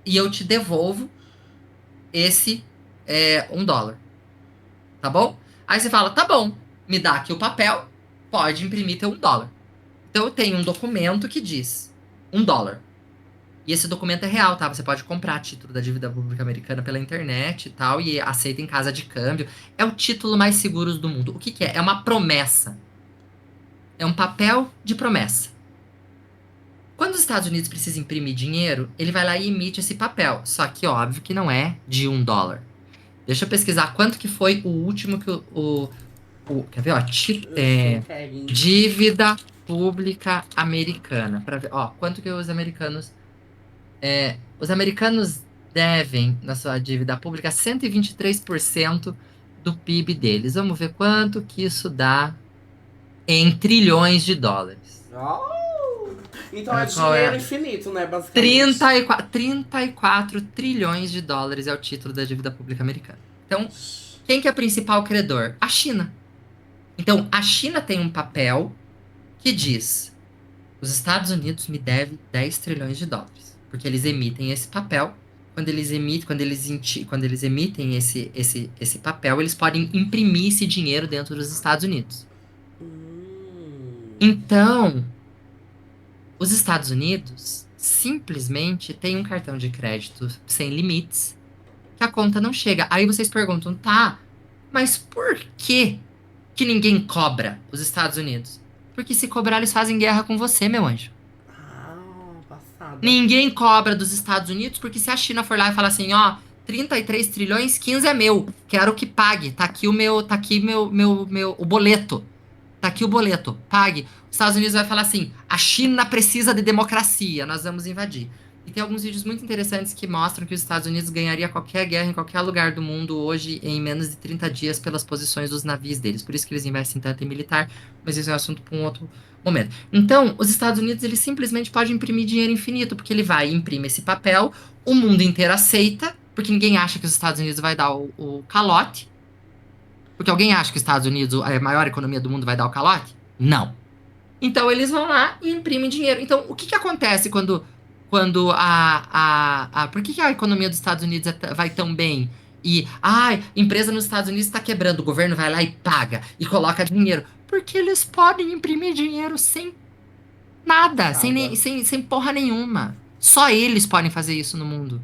e eu te devolvo esse $1, tá bom? Aí você fala, tá bom, me dá aqui o papel, pode imprimir teu $1. Então eu tenho um documento que diz $1. E esse documento é real, tá? Você pode comprar título da dívida pública americana pela internet e tal, e aceita em casa de câmbio. É o título mais seguro do mundo. O que que é? É uma promessa. É um papel de promessa. Quando os Estados Unidos precisam imprimir dinheiro, ele vai lá e emite esse papel. Só que óbvio que não é de $1. Deixa eu pesquisar quanto que foi o último que quer ver, ó? Sim, peguem. Dívida pública americana. Para ver, ó, quanto que os americanos devem na sua dívida pública 123% do PIB deles. Vamos ver quanto que isso dá em trilhões de dólares. Oh! Então é Qual é? dinheiro infinito, né, basicamente. 34 trilhões de dólares é o título da dívida pública americana. Então, quem que é o principal credor? A China. Então, a China tem um papel que diz: os Estados Unidos me devem 10 trilhões de dólares. Porque eles emitem esse papel. Quando eles emitem esse papel, eles podem imprimir esse dinheiro dentro dos Estados Unidos. Hum. Então, os Estados Unidos simplesmente têm um cartão de crédito sem limites, que a conta não chega. Aí vocês perguntam, tá, mas por que ninguém cobra os Estados Unidos? Porque se cobrar, eles fazem guerra com você, meu anjo. Ah, passada. Ninguém cobra dos Estados Unidos, porque se a China for lá e falar assim, ó, 33 trilhões, 15 é meu, quero que pague, o boleto. Tá aqui o boleto, pague. Os Estados Unidos vai falar assim: a China precisa de democracia, nós vamos invadir. E tem alguns vídeos muito interessantes que mostram que os Estados Unidos ganharia qualquer guerra em qualquer lugar do mundo hoje em menos de 30 dias pelas posições dos navios deles. Por isso que eles investem tanto em militar, mas isso é um assunto para um outro momento. Então, os Estados Unidos, ele simplesmente pode imprimir dinheiro infinito, porque ele vai e imprime esse papel, o mundo inteiro aceita, porque ninguém acha que os Estados Unidos vai dar o calote. Porque alguém acha que os Estados Unidos, a maior economia do mundo, vai dar o calote? Não. Então eles vão lá e imprimem dinheiro. Então, o que que acontece quando por que que a economia dos Estados Unidos vai tão bem? E, empresa nos Estados Unidos está quebrando, o governo vai lá e paga e coloca dinheiro. Porque eles podem imprimir dinheiro sem nada, Passada. sem porra nenhuma. Só eles podem fazer isso no mundo.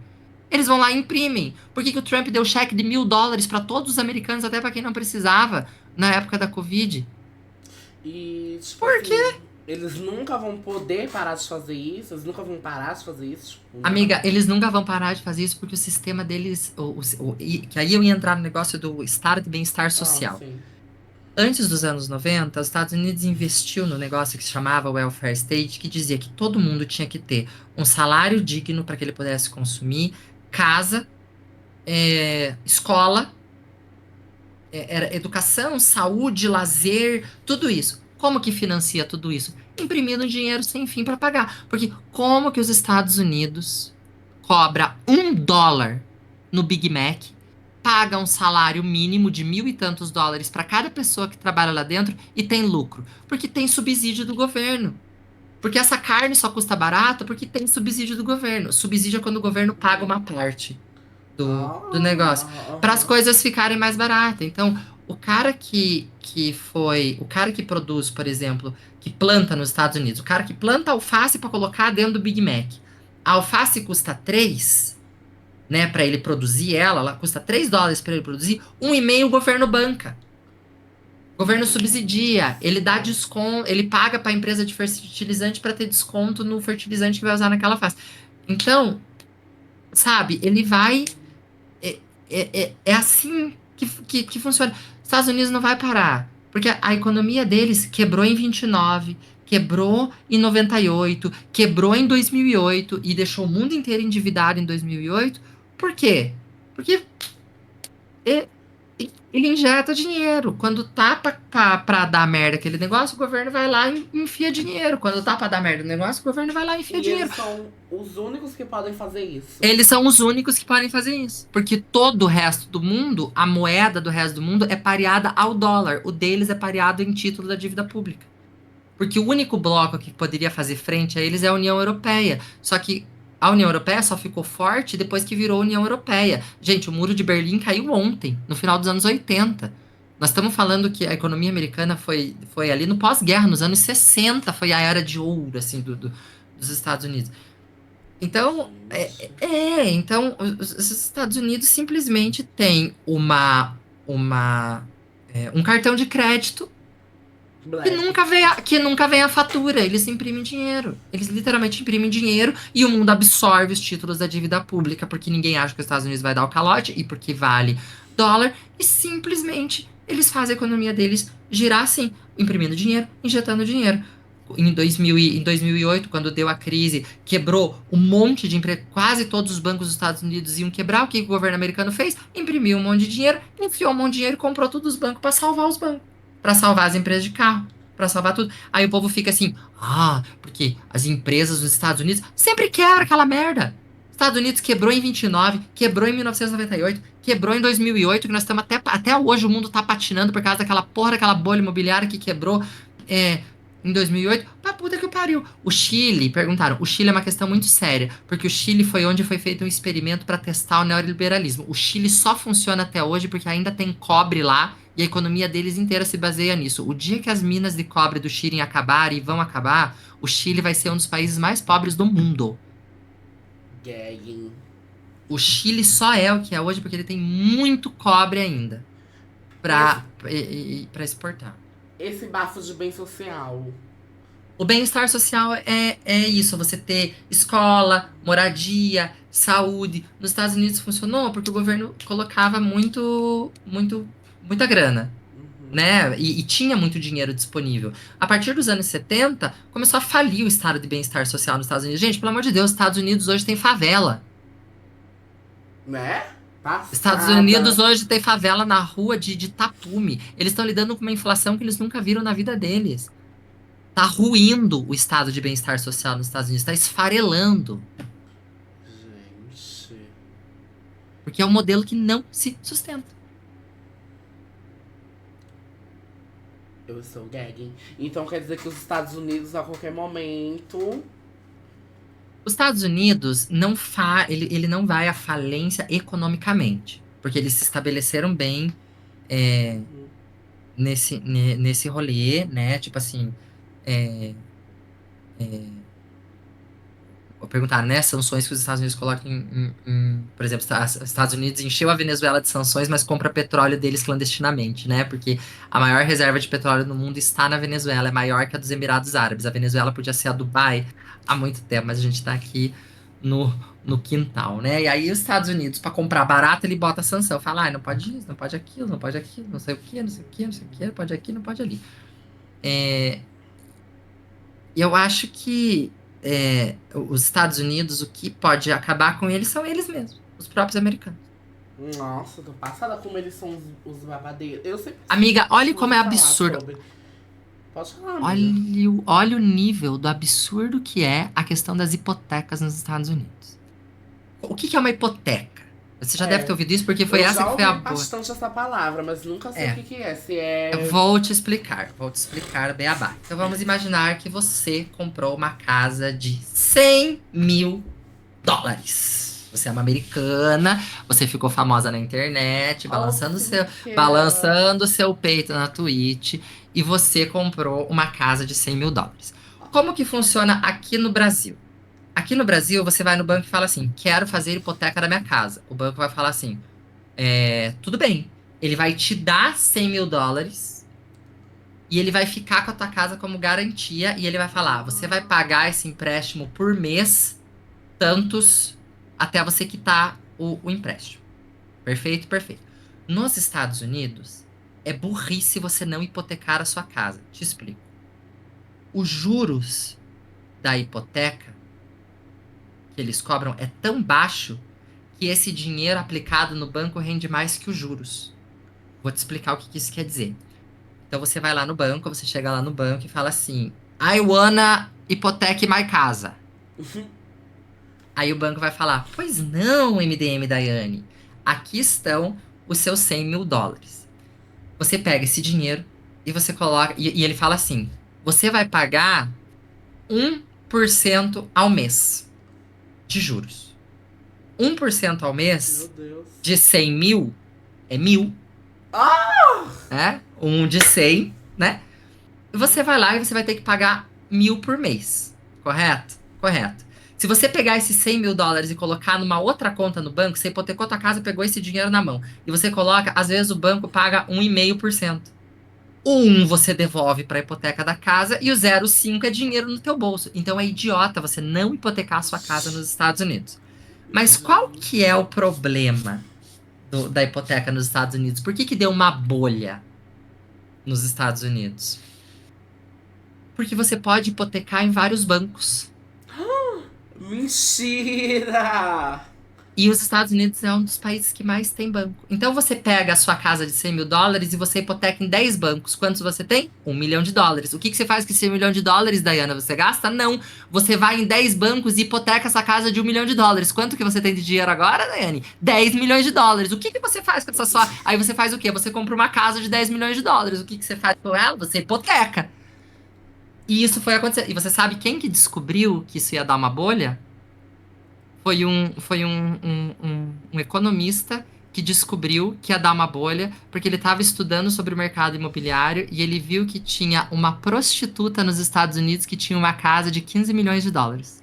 Eles vão lá e imprimem. Por que que o Trump deu cheque de $1.000 para todos os americanos, até para quem não precisava, na época da Covid? E, tipo Por quê? assim, eles nunca vão poder parar de fazer isso, eles nunca vão parar de fazer isso. Tipo, nunca Amiga, mais. eles nunca vão parar de fazer isso porque o sistema deles. Que aí eu ia entrar no negócio do estado de bem-estar Ah, social. sim. Antes dos anos 90, os Estados Unidos investiu no negócio que se chamava Welfare State, que dizia que todo mundo tinha que ter um salário digno para que ele pudesse consumir, casa, escola, era educação, saúde, lazer, tudo isso. Como que financia tudo isso? Imprimindo dinheiro sem fim para pagar. Porque como que os Estados Unidos cobra $1 no Big Mac, paga um salário mínimo de mil e tantos dólares para cada pessoa que trabalha lá dentro e tem lucro? Porque tem subsídio do governo. Porque essa carne só custa barato porque tem subsídio do governo. Subsídio é quando o governo paga uma parte do negócio, para as Aham. coisas ficarem mais baratas. Então, o cara que produz, por exemplo, que planta nos Estados Unidos, o cara que planta alface para colocar dentro do Big Mac. A alface custa 3, né, para ele produzir ela custa $3 para ele produzir, 1,5 o governo banca. O governo subsidia, ele dá desconto, ele paga para a empresa de fertilizante para ter desconto no fertilizante que vai usar naquela alface. Então, sabe, ele vai é assim que funciona. Os Estados Unidos não vai parar. Porque a economia deles quebrou em 29, quebrou em 98, quebrou em 2008 e deixou o mundo inteiro endividado em 2008. Por quê? Porque e- ele injeta dinheiro. Quando tá pra dar merda aquele negócio, o governo vai lá e enfia dinheiro. Quando tá pra dar merda o negócio, o governo vai lá e enfia E dinheiro. eles são os únicos que podem fazer isso. Eles são os únicos que podem fazer isso. Porque todo o resto do mundo, a moeda do resto do mundo é pareada ao dólar. O deles é pareado em título da dívida pública. Porque o único bloco que poderia fazer frente a eles é a União Europeia. Só que a União Europeia só ficou forte depois que virou União Europeia. Gente, o Muro de Berlim caiu ontem, no final dos anos 80. Nós estamos falando que a economia americana foi ali no pós-guerra, nos anos 60, foi a era de ouro, assim, dos Estados Unidos. Então, Gente. então os Estados Unidos simplesmente têm um cartão de crédito Black. que nunca vem a fatura. Eles imprimem dinheiro. Eles literalmente imprimem dinheiro e o mundo absorve os títulos da dívida pública porque ninguém acha que os Estados Unidos vai dar o calote e porque vale dólar. E simplesmente eles fazem a economia deles girar assim, imprimindo dinheiro, injetando dinheiro. Em 2008, quando deu a crise, quebrou um monte de empresas, quase todos os bancos dos Estados Unidos iam quebrar. O que o governo americano fez? Imprimiu um monte de dinheiro, enfiou um monte de dinheiro e comprou todos os bancos para salvar os bancos, para salvar as empresas de carro, para salvar tudo. Aí o povo fica assim: ah, porque as empresas dos Estados Unidos sempre quebram aquela merda. Estados Unidos quebrou em 29, quebrou em 1998, quebrou em 2008, que nós estamos até hoje o mundo tá patinando por causa daquela porra, daquela bolha imobiliária que quebrou. Em 2008, pra puta que pariu. O Chile, perguntaram, o Chile é uma questão muito séria, porque o Chile foi onde foi feito um experimento para testar o neoliberalismo. O Chile só funciona até hoje porque ainda tem cobre lá e a economia deles inteira se baseia nisso. O dia que as minas de cobre do Chile acabarem e vão acabar, o Chile vai ser um dos países mais pobres do mundo. Gagging. O Chile só é o que é hoje porque ele tem muito cobre ainda Esse, para exportar. esse bafo de bem social. O bem-estar social é isso, você ter escola, moradia, saúde. Nos Estados Unidos funcionou porque o governo colocava muita grana, Uhum. né? E tinha muito dinheiro disponível. A partir dos anos 70, começou a falir o estado de bem-estar social nos Estados Unidos. Gente, pelo amor de Deus, os Estados Unidos hoje tem favela. Né? Estados Unidos Passada. hoje tem favela na rua de tapume. Eles estão lidando com uma inflação que eles nunca viram na vida deles. Tá ruindo o estado de bem-estar social nos Estados Unidos, tá esfarelando, Gente. porque é um modelo que não se sustenta. Eu estou gagging. Então quer dizer que os Estados Unidos, a qualquer momento. Os Estados Unidos ele não vai à falência economicamente, porque eles se estabeleceram bem é, nesse rolê, né? Tipo assim, é, vou perguntar, né? Sanções que os Estados Unidos colocam por exemplo, os Estados Unidos encheu a Venezuela de sanções, mas compra petróleo deles clandestinamente, né? Porque a maior reserva de petróleo no mundo está na Venezuela, é maior que a dos Emirados Árabes. A Venezuela podia ser a Dubai há muito tempo, mas a gente está aqui no, no quintal, né? E aí os Estados Unidos, para comprar barato, ele bota sanção. Fala, não pode isso, não pode aquilo, não pode aquilo, não sei o quê, não sei o quê, não sei o quê, não pode aqui, não pode ali. E eu acho que os Estados Unidos, o que pode acabar com eles são eles mesmos, os próprios americanos. Nossa, tô passada como eles são os babadeiros. Eu sempre Amiga, olha como ouvi é falar absurdo. sobre. Pode falar, amiga. Olha o nível do absurdo que é a questão das hipotecas nos Estados Unidos. O que é uma hipoteca? Você já deve ter É. ouvido isso porque foi Eu essa já que foi a ouvi boa. bastante essa palavra, mas nunca sei o É, que que é. Se eu é. vou te explicar, Beabá. Então vamos imaginar que você comprou uma casa de US$ 100.000. Você é uma americana, você ficou famosa na internet, Oh, skincare. balançando seu peito na Twitch, e você comprou uma casa de US$ 100.000. Como que funciona aqui no Brasil? Aqui no Brasil, você vai no banco e fala assim: quero fazer hipoteca da minha casa. O banco vai falar assim: tudo bem. Ele vai te dar US$ 100.000 e ele vai ficar com a tua casa como garantia e ele vai falar: você vai pagar esse empréstimo por mês, tantos, até você quitar o empréstimo. Perfeito, perfeito. Nos Estados Unidos, é burrice você não hipotecar a sua casa. Te explico. Os juros da hipoteca que eles cobram é tão baixo que esse dinheiro aplicado no banco rende mais que os juros. Vou te explicar o que isso quer dizer. Então você vai lá no banco, você chega lá no banco e fala assim: I wanna hypothec my casa. Aí o banco vai falar: pois não, MDM Daiane. Aqui estão os seus US$ 100.000. Você pega esse dinheiro e você coloca. E ele fala assim: você vai pagar 1% ao mês de juros. 1% ao Meu mês Deus. de 100 mil é 1.000, Ah! né? Um de 100, né? E você vai lá e você vai ter que pagar 1.000 por mês. Correto? Correto. Se você pegar esses 100 mil dólares e colocar numa outra conta no banco, você hipotecou tua casa, pegou esse dinheiro na mão. E você coloca, às vezes o banco paga 1,5%. O 1 você devolve para a hipoteca da casa e o 0,5 é dinheiro no teu bolso. Então é idiota você não hipotecar a sua casa nos Estados Unidos. Mas qual que é o Gente. problema da hipoteca nos Estados Unidos? Por que que deu uma bolha nos Estados Unidos? Porque você pode hipotecar em vários bancos. Mentira! E os Estados Unidos é um dos países que mais tem banco. Então você pega a sua casa de 100 mil dólares e você hipoteca em 10 bancos. Quantos você tem? 1 milhão de dólares. O que que você faz com esse 1 milhão de dólares, Diana? Você gasta? Não. Você vai em 10 bancos e hipoteca essa casa de 1 milhão de dólares. Quanto que você tem de dinheiro agora, Daiane? 10 milhões de dólares. O que que você faz com essa sua... Aí você faz o quê? Você compra uma casa de 10 milhões de dólares. O que que você faz com ela? Você hipoteca. E isso foi acontecer. E você sabe quem que descobriu que isso ia dar uma bolha? Foi um economista que descobriu que ia dar uma bolha, porque ele estava estudando sobre o mercado imobiliário e ele viu que tinha uma prostituta nos Estados Unidos que tinha uma casa de 15 milhões de dólares.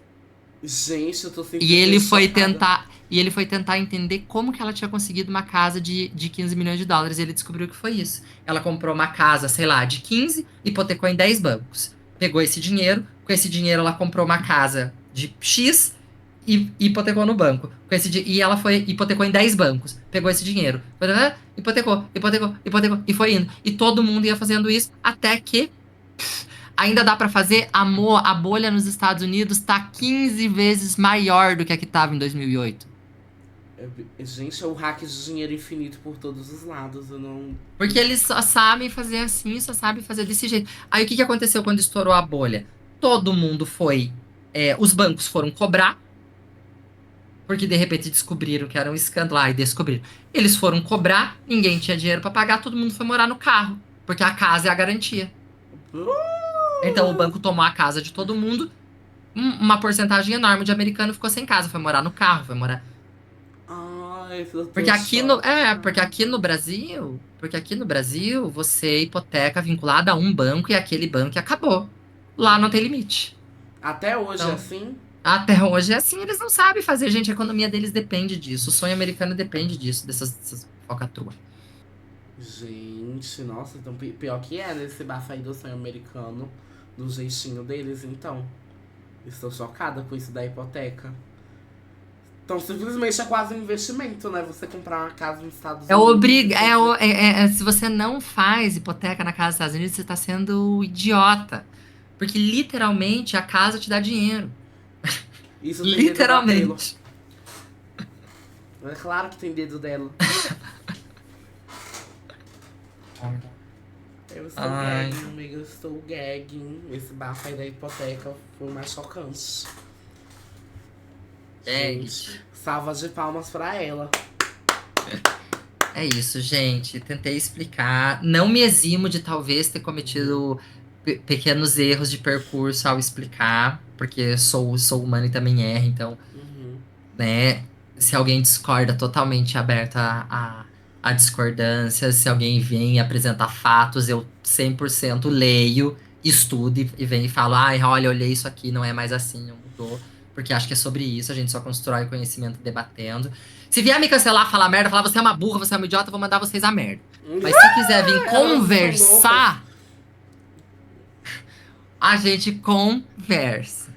Gente, eu tô E simplesmente chocada. ele foi tentar entender como que ela tinha conseguido uma casa de 15 milhões de dólares. E ele descobriu que foi isso. Ela comprou uma casa, sei lá, de 15, hipotecou em 10 bancos. Pegou esse dinheiro, com esse dinheiro ela comprou uma casa de X e hipotecou no banco. E ela foi, hipotecou em 10 bancos. Pegou esse dinheiro. Hipotecou, e foi indo. E todo mundo ia fazendo isso até que ainda dá pra fazer. A bolha nos Estados Unidos tá 15 vezes maior do que a que tava em 2008. Gente, é um hack de dinheiro infinito por todos os lados. Eu não. Porque eles só sabem fazer assim, só sabem fazer desse jeito. Aí o que que aconteceu quando estourou a bolha? Todo mundo foi. Os bancos foram cobrar, porque de repente descobriram que era um escândalo. E descobriram. Eles foram cobrar, ninguém tinha dinheiro pra pagar, todo mundo foi morar no carro. Porque a casa é a garantia. Então o banco tomou a casa de todo mundo. Uma porcentagem enorme de americano ficou sem casa, foi morar no carro, foi morar. Ai, eu Porque tô aqui no, porque chocada. aqui no Brasil, você hipoteca vinculada a um banco e aquele banco e acabou. Lá não tem limite. Até hoje, Então, assim. até hoje é assim, eles não sabem fazer, gente, a economia deles depende disso, o sonho americano depende disso, dessas falcatruas. Gente, nossa, então pior que é nesse bafo aí do sonho americano, do jeitinho deles, então. Estou chocada com isso da hipoteca. Então, simplesmente é quase um investimento, né? Você comprar uma casa nos Estados É Unidos e obriga, fazer. se você não faz hipoteca na casa dos Estados Unidos, você está sendo idiota. Porque literalmente a casa te dá dinheiro. Isso tem dedo da Taylor. Literalmente. É claro que tem dedo dela. Eu estou Ai, gagging, amiga, eu estou gagging. Esse bafo aí da hipoteca foi o mais chocante. Gente, gente. salva de palmas pra ela. É isso, gente. Tentei explicar. Não me eximo de talvez ter Uhum. cometido pequenos erros de percurso ao explicar, porque sou humano e também erro, então, Uhum. né? Se alguém discorda, totalmente aberto a discordância. Se alguém vem apresentar fatos, eu 100% leio, estudo e venho e falo: ai, olha, eu olhei isso aqui, não é mais assim, não mudou. Porque acho que é sobre isso, a gente só constrói conhecimento debatendo. Se vier me cancelar, falar merda, falar você é uma burra, você é uma idiota, eu vou mandar vocês a merda. Mas se quiser vir Elas são loucas. conversar, a gente conversa,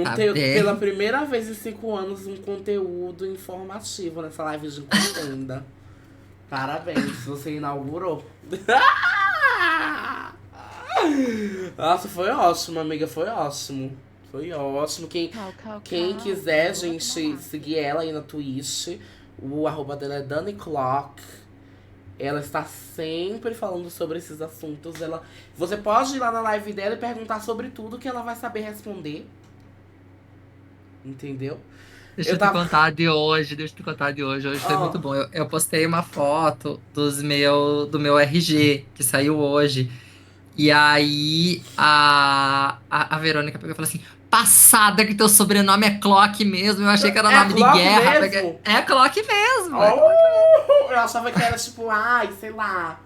tá Pela bem? primeira vez em 5 anos, um conteúdo informativo nessa live de contenda. Parabéns, você inaugurou. Nossa, foi ótimo, amiga, foi ótimo. Foi ótimo. Quem quiser, gente, seguir ela aí na Twitch, o arroba dela é Dani Clock. Ela está sempre falando sobre esses assuntos. Você pode ir lá na live dela e perguntar sobre tudo que ela vai saber responder. Entendeu? Deixa Eu eu te tava. contar de hoje, deixa eu te contar de hoje. Hoje foi muito Ó, bom. Eu postei uma foto do meu RG, que saiu hoje. E aí a Verônica pegou e falou assim: passada que teu sobrenome é Clock mesmo. Eu achei que era É nome de Clock guerra. mesmo? É Clock mesmo. É Clock. Oh, eu achava que era tipo, ai, sei lá,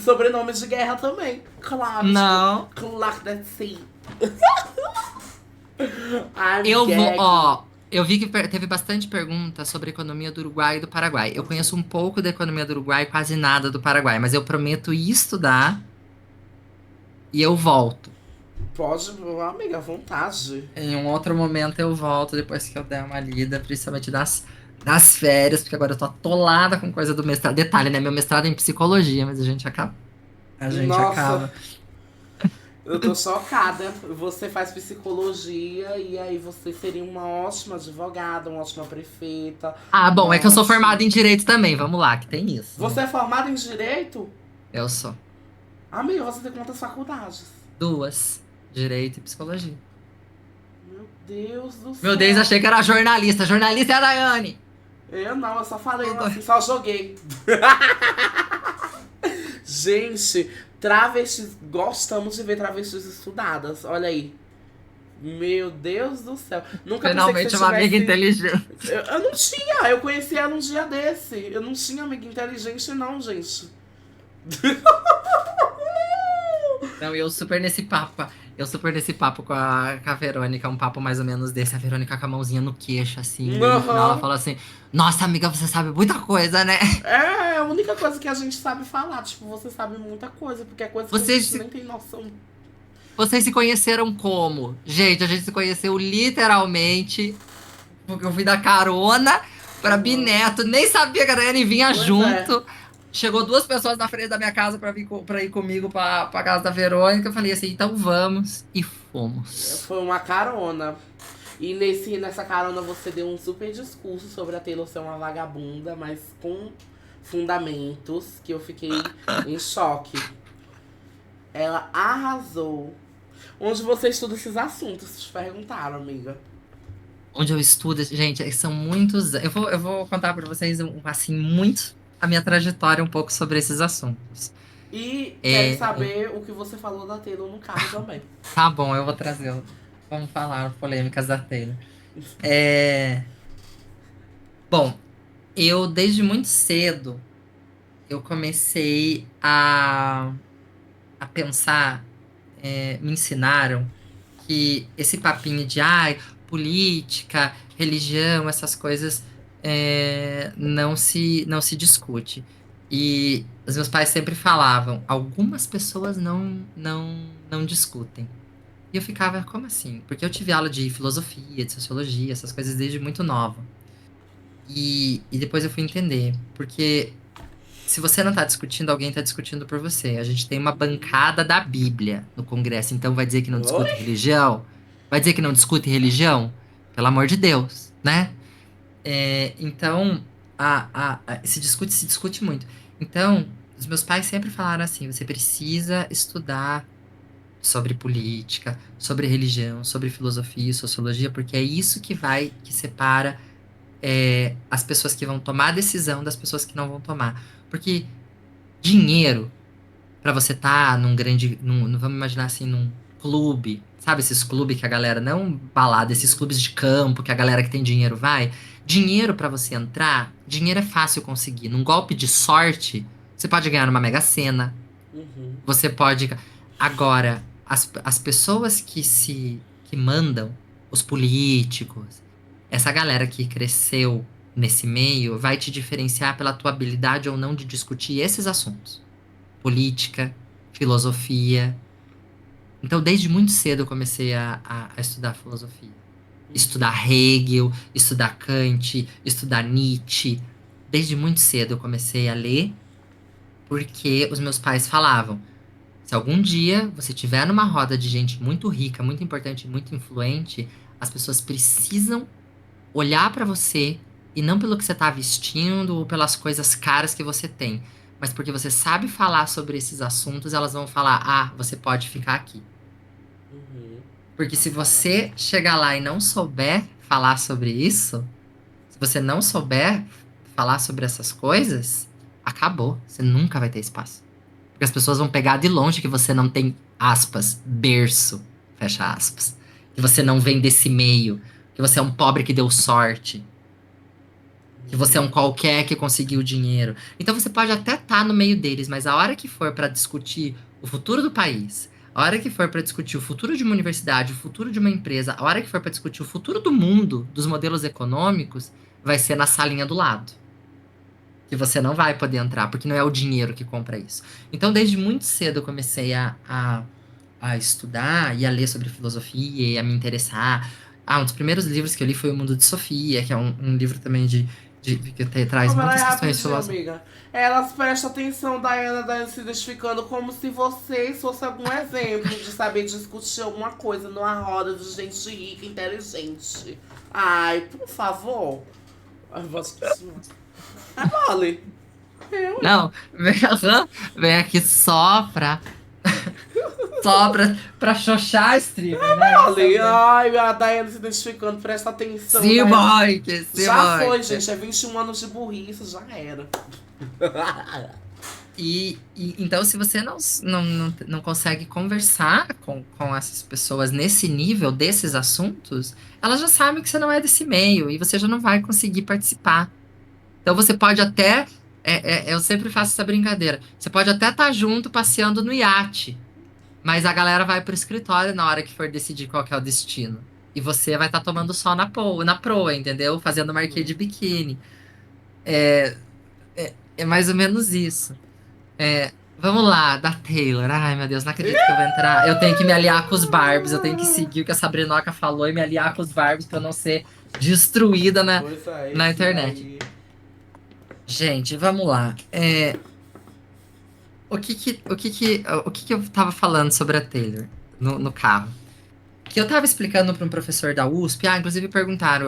sobrenome de guerra também. Claro, tipo, Não. Clark that sea. I'm Eu vou, gagging. ó. Eu vi que teve bastante pergunta sobre a economia do Uruguai e do Paraguai. Eu conheço um pouco da economia do Uruguai, quase nada do Paraguai, mas eu prometo ir estudar e eu volto. Pode, meu amigo, à vontade. Em um outro momento eu volto depois que eu der uma lida, principalmente das férias, porque agora eu tô atolada com coisa do mestrado. Detalhe, né? Meu mestrado é em psicologia, mas a gente acaba. A gente Nossa, acaba. eu tô chocada. Você faz psicologia e aí você seria uma ótima advogada, uma ótima prefeita, Ah, bom, é que uma eu sou formada ótima. em direito também. Vamos lá, que tem isso, Você né? é formada em direito? Eu sou. Amiga, você tem quantas faculdades? Duas. Direito e psicologia. Meu Deus do Meu Deus, céu. achei que era jornalista. Jornalista é a Daiane. Eu não, eu só falei Tô assim, doido. só joguei. Gente, travestis, gostamos de ver travestis estudadas. Olha aí. Meu Deus do céu. Nunca pensei que você Finalmente uma amiga tivesse. inteligente. Eu não tinha, eu conheci ela um dia desse. Eu não tinha amiga inteligente, não, gente. Não, e eu super nesse papo. Eu super nesse papo com a Verônica, um papo mais ou menos desse. A Verônica com a mãozinha no queixo, assim. Daí no final ela Aham. fala assim: Nossa, amiga, você sabe muita coisa, né? É a única coisa que a gente sabe falar. Tipo, você sabe muita coisa, porque é coisa que a Vocês gente se, nem tem noção. vocês se conheceram como? Gente, a gente se conheceu literalmente. Porque eu fui dar carona pra Aham. Bineto. Nem sabia que a Daiane vinha Pois é. junto. Chegou duas pessoas na frente da minha casa pra ir comigo pra casa da Verônica. Eu falei assim: Então vamos. E fomos. Foi uma carona. E nessa carona você deu um super discurso sobre a Taylor ser uma vagabunda, mas com fundamentos que eu fiquei em choque. Ela arrasou. Onde você estuda esses assuntos? Te perguntaram, amiga. Onde eu estudo, gente, são muitos. Eu vou contar pra vocês, assim, muito a minha trajetória um pouco sobre esses assuntos. E quero É, saber o que você falou da Taylor no carro também. tá bom, eu vou trazer. Vamos falar polêmicas da Taylor. É, bom, eu desde muito cedo eu comecei a pensar, me ensinaram que esse papinho de política, religião, essas coisas não se discute. E os meus pais sempre falavam, algumas pessoas não discutem. E eu ficava, como assim? Porque eu tive aula de filosofia, de sociologia, essas coisas desde muito nova. E depois eu fui entender, porque se você não está discutindo, alguém está discutindo por você. A gente tem uma bancada da Bíblia no Congresso, então vai dizer que não discute Oi? religião? Vai dizer que não discute religião? Pelo amor de Deus, né? Então, se discute muito. Então, os meus pais sempre falaram assim: você precisa estudar sobre política, sobre religião, sobre filosofia e sociologia, porque é isso que separa as pessoas que vão tomar a decisão das pessoas que não vão tomar. Porque dinheiro pra você estar num grande, vamos imaginar assim, num clube, sabe esses clubes que a galera, não balada, esses clubes de campo que a galera que tem dinheiro vai, dinheiro pra você entrar, dinheiro é fácil conseguir. Num golpe de sorte, você pode ganhar numa Mega Sena, Uhum. você pode. Agora, as pessoas que mandam, os políticos, essa galera que cresceu nesse meio, vai te diferenciar pela tua habilidade ou não de discutir esses assuntos. Política, filosofia. Então, desde muito cedo eu comecei a estudar filosofia. Estudar Hegel, estudar Kant, estudar Nietzsche. Desde muito cedo eu comecei a ler, porque os meus pais falavam: se algum dia você estiver numa roda de gente muito rica, muito importante, muito influente, as pessoas precisam olhar pra você e não pelo que você tá vestindo ou pelas coisas caras que você tem, mas porque você sabe falar sobre esses assuntos, elas vão falar: "Ah, você pode ficar aqui". Uhum. Porque se você chegar lá e não souber falar sobre isso, se você não souber falar sobre essas coisas, acabou, você nunca vai ter espaço. Porque as pessoas vão pegar de longe que você não tem, aspas, berço, fecha aspas. Que você não vem desse meio. Que você é um pobre que deu sorte. Que você é um qualquer que conseguiu dinheiro. Então você pode até estar no meio deles, mas a hora que for para discutir o futuro do país, a hora que for para discutir o futuro de uma universidade, o futuro de uma empresa, a hora que for para discutir o futuro do mundo, dos modelos econômicos, vai ser na salinha do lado. Que você não vai poder entrar, porque não é o dinheiro que compra isso. Então, desde muito cedo, eu comecei a estudar e a ler sobre filosofia e a me interessar. Um dos primeiros livros que eu li foi O Mundo de Sofia, que é um livro também traz Vamos lá muitas questões rapidinho, filosóficas. amiga. Elas prestam atenção, Diana se identificando como se vocês fossem algum exemplo de saber discutir alguma coisa numa roda de gente rica, inteligente. Ai, por favor. Ai, vou discutir. É mole. Eu, hein? Não, vem aqui só pra xoxar a streamer, né? Esse é o Mole. grande. Ai, a Diana se identificando, presta atenção, Sim, Diana. boy, sim, Já foi, boy. gente. É 21 anos de burrice, já era. Então, se você não consegue conversar com essas pessoas nesse nível desses assuntos, elas já sabem que você não é desse meio e você já não vai conseguir participar. Então, você pode até. Eu sempre faço essa brincadeira. Você pode até estar junto passeando no iate, mas a galera vai pro escritório na hora que for decidir qual que é o destino. E você vai estar tomando sol na proa, entendeu? Fazendo marquê de biquíni. É mais ou menos isso. Vamos lá, da Taylor. Ai, meu Deus, não acredito que eu vou entrar. Eu tenho que me aliar com os Barbies, eu tenho que seguir o que a Sabrinoca falou e me aliar com os Barbies pra eu não ser destruída Pois é, na esse internet. daí. Gente, vamos lá. O que que eu tava falando sobre a Taylor no carro? Que eu tava explicando para um professor da USP, inclusive perguntaram,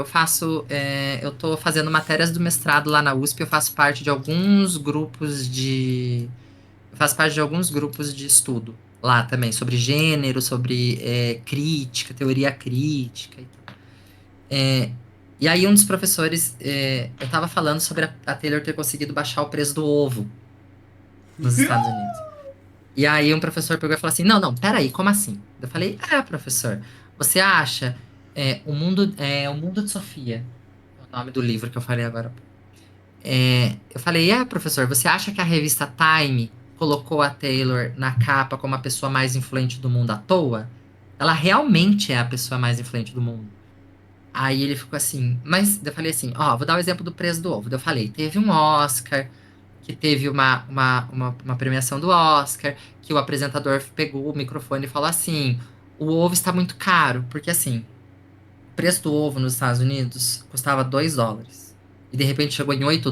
eu tô fazendo matérias do mestrado lá na USP, eu faço parte de alguns grupos eu faço parte de alguns grupos de estudo lá também, sobre gênero, sobre crítica, teoria crítica e tal. É, e aí um dos professores, eu tava falando sobre a Taylor ter conseguido baixar o preço do ovo nos Estados Unidos. E aí um professor pegou e falou assim, não, não, peraí, como assim? Eu falei, professor, você acha o mundo de Sofia, é o nome do livro que eu falei agora. Eu falei, professor, você acha que a revista Time colocou a Taylor na capa como a pessoa mais influente do mundo à toa? Ela realmente é a pessoa mais influente do mundo. Aí ele ficou assim, mas eu falei assim, vou dar o exemplo do preço do ovo. Eu falei, teve um Oscar, que teve uma premiação do Oscar, que o apresentador pegou o microfone e falou assim: o ovo está muito caro, porque assim, o preço do ovo nos Estados Unidos custava US$ 2. E de repente chegou em US$ 8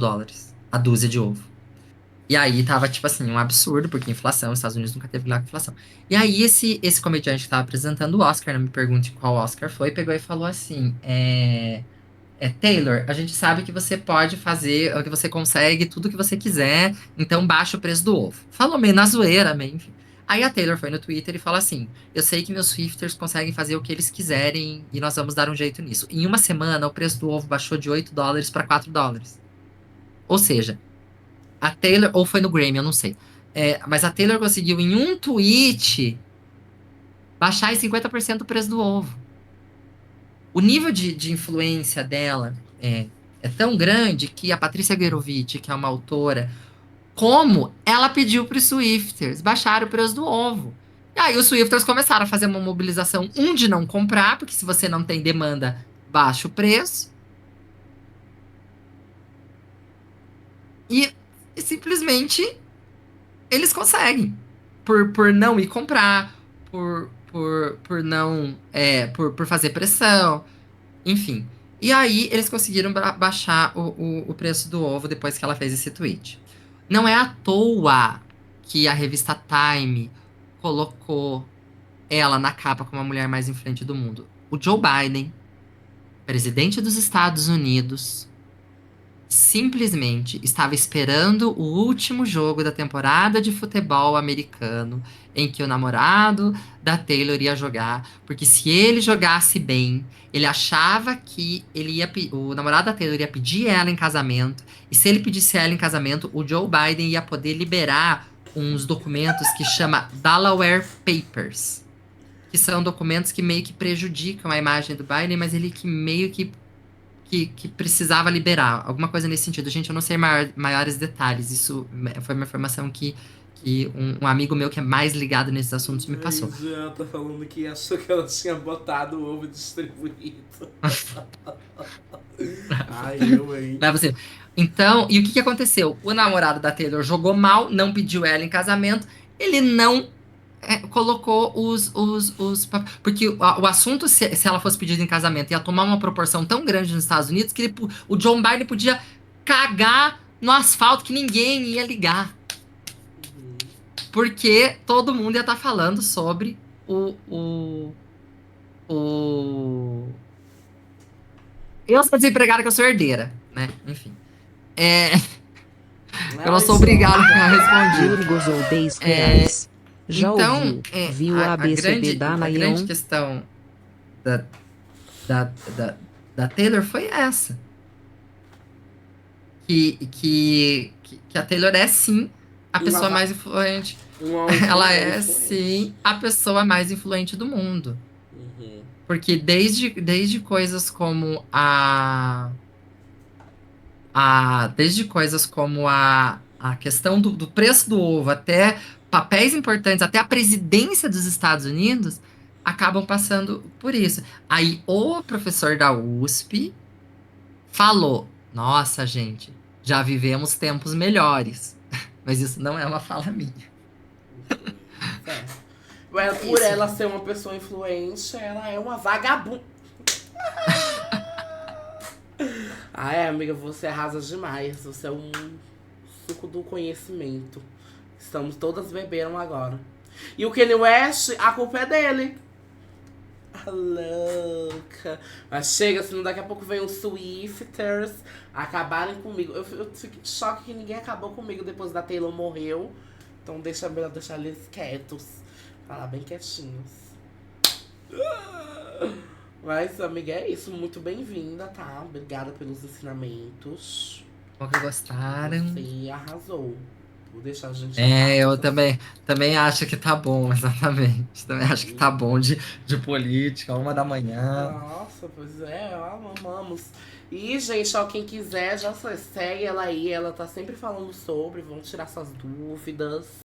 a dúzia de ovo. E aí tava, tipo assim, um absurdo, porque inflação, os Estados Unidos nunca teve lá com inflação. E aí esse comediante que tava apresentando o Oscar, não me pergunte qual Oscar foi, pegou e falou assim: Taylor, a gente sabe que você pode fazer, que você consegue tudo que você quiser, então baixa o preço do ovo. Falou meio na zoeira, meio, enfim. Aí a Taylor foi no Twitter e falou assim: eu sei que meus Swifters conseguem fazer o que eles quiserem e nós vamos dar um jeito nisso. Em uma semana, o preço do ovo baixou de US$ 8 para US$ 4. Ou seja, a Taylor, ou foi no Grammy, eu não sei. Mas a Taylor conseguiu em um tweet baixar em 50% o preço do ovo. O nível de influência dela é tão grande que a Patrícia Guerovici, que é uma autora, como ela pediu para os Swifters baixar o preço do ovo. E aí os Swifters começaram a fazer uma mobilização, de não comprar, porque se você não tem demanda, baixa o preço. E simplesmente eles conseguem. Por não ir comprar, por não. Por fazer pressão. Enfim. E aí eles conseguiram baixar o preço do ovo depois que ela fez esse tweet. Não é à toa que a revista Time colocou ela na capa como a mulher mais influente do mundo. O Joe Biden, presidente dos Estados Unidos, simplesmente estava esperando o último jogo da temporada de futebol americano em que o namorado da Taylor ia jogar, porque se ele jogasse bem, ele achava que o namorado da Taylor ia pedir ela em casamento, e se ele pedisse ela em casamento, o Joe Biden ia poder liberar uns documentos que chama Delaware Papers, que são documentos que meio que prejudicam a imagem do Biden, mas ele que meio que precisava liberar, alguma coisa nesse sentido. Gente, eu não sei maiores detalhes, isso foi uma informação que um amigo meu que é mais ligado nesses assuntos me passou. A Jean tá falando que achou que ela tinha botado o ovo distribuído. Ai, eu, hein? Né, você. Então, e o que que aconteceu? O namorado da Taylor jogou mal, não pediu ela em casamento, ele não colocou porque o assunto, se ela fosse pedida em casamento, ia tomar uma proporção tão grande nos Estados Unidos que o John Biden podia cagar no asfalto que ninguém ia ligar. Porque todo mundo ia estar falando sobre o... Eu sou desempregada que eu sou herdeira, né? Enfim. Eu não sou obrigada a ficar respondido. Ele gozou 10 reais. Já Então, ouviu? Viu a ABCD da a Nayon? grande questão da, da, da, da Taylor foi essa. Que a Taylor é sim a pessoa mais influente. Ela é sim a pessoa mais influente do mundo. Uhum. Porque desde coisas como desde coisas como a questão do preço do ovo, até papéis importantes, até a presidência dos Estados Unidos, acabam passando por isso. Aí o professor da USP falou: Nossa, gente, já vivemos tempos melhores. Mas isso não é uma fala minha. Por ela ser uma pessoa influente, ela é uma vagabunda. Amiga, você arrasa demais. Você é um suco do conhecimento. Estamos todas bebendo agora. E o Kanye West, a culpa é dele. A louca. Mas chega, senão daqui a pouco vem os Swifters acabarem comigo. Eu fico em choque que ninguém acabou comigo depois da Taylor morreu. Então melhor deixar eles quietos. Falar bem quietinhos. Mas, amiga, é isso. Muito bem-vinda, tá? Obrigada pelos ensinamentos. Como que gostaram? Você arrasou. Vou deixar a gente... Eu também acho que tá bom, exatamente. Também acho que tá bom de política, 1 da manhã. Nossa, pois é, amamos. E, gente, ó, quem quiser, já segue ela aí. Ela tá sempre falando sobre. Vamos tirar suas dúvidas.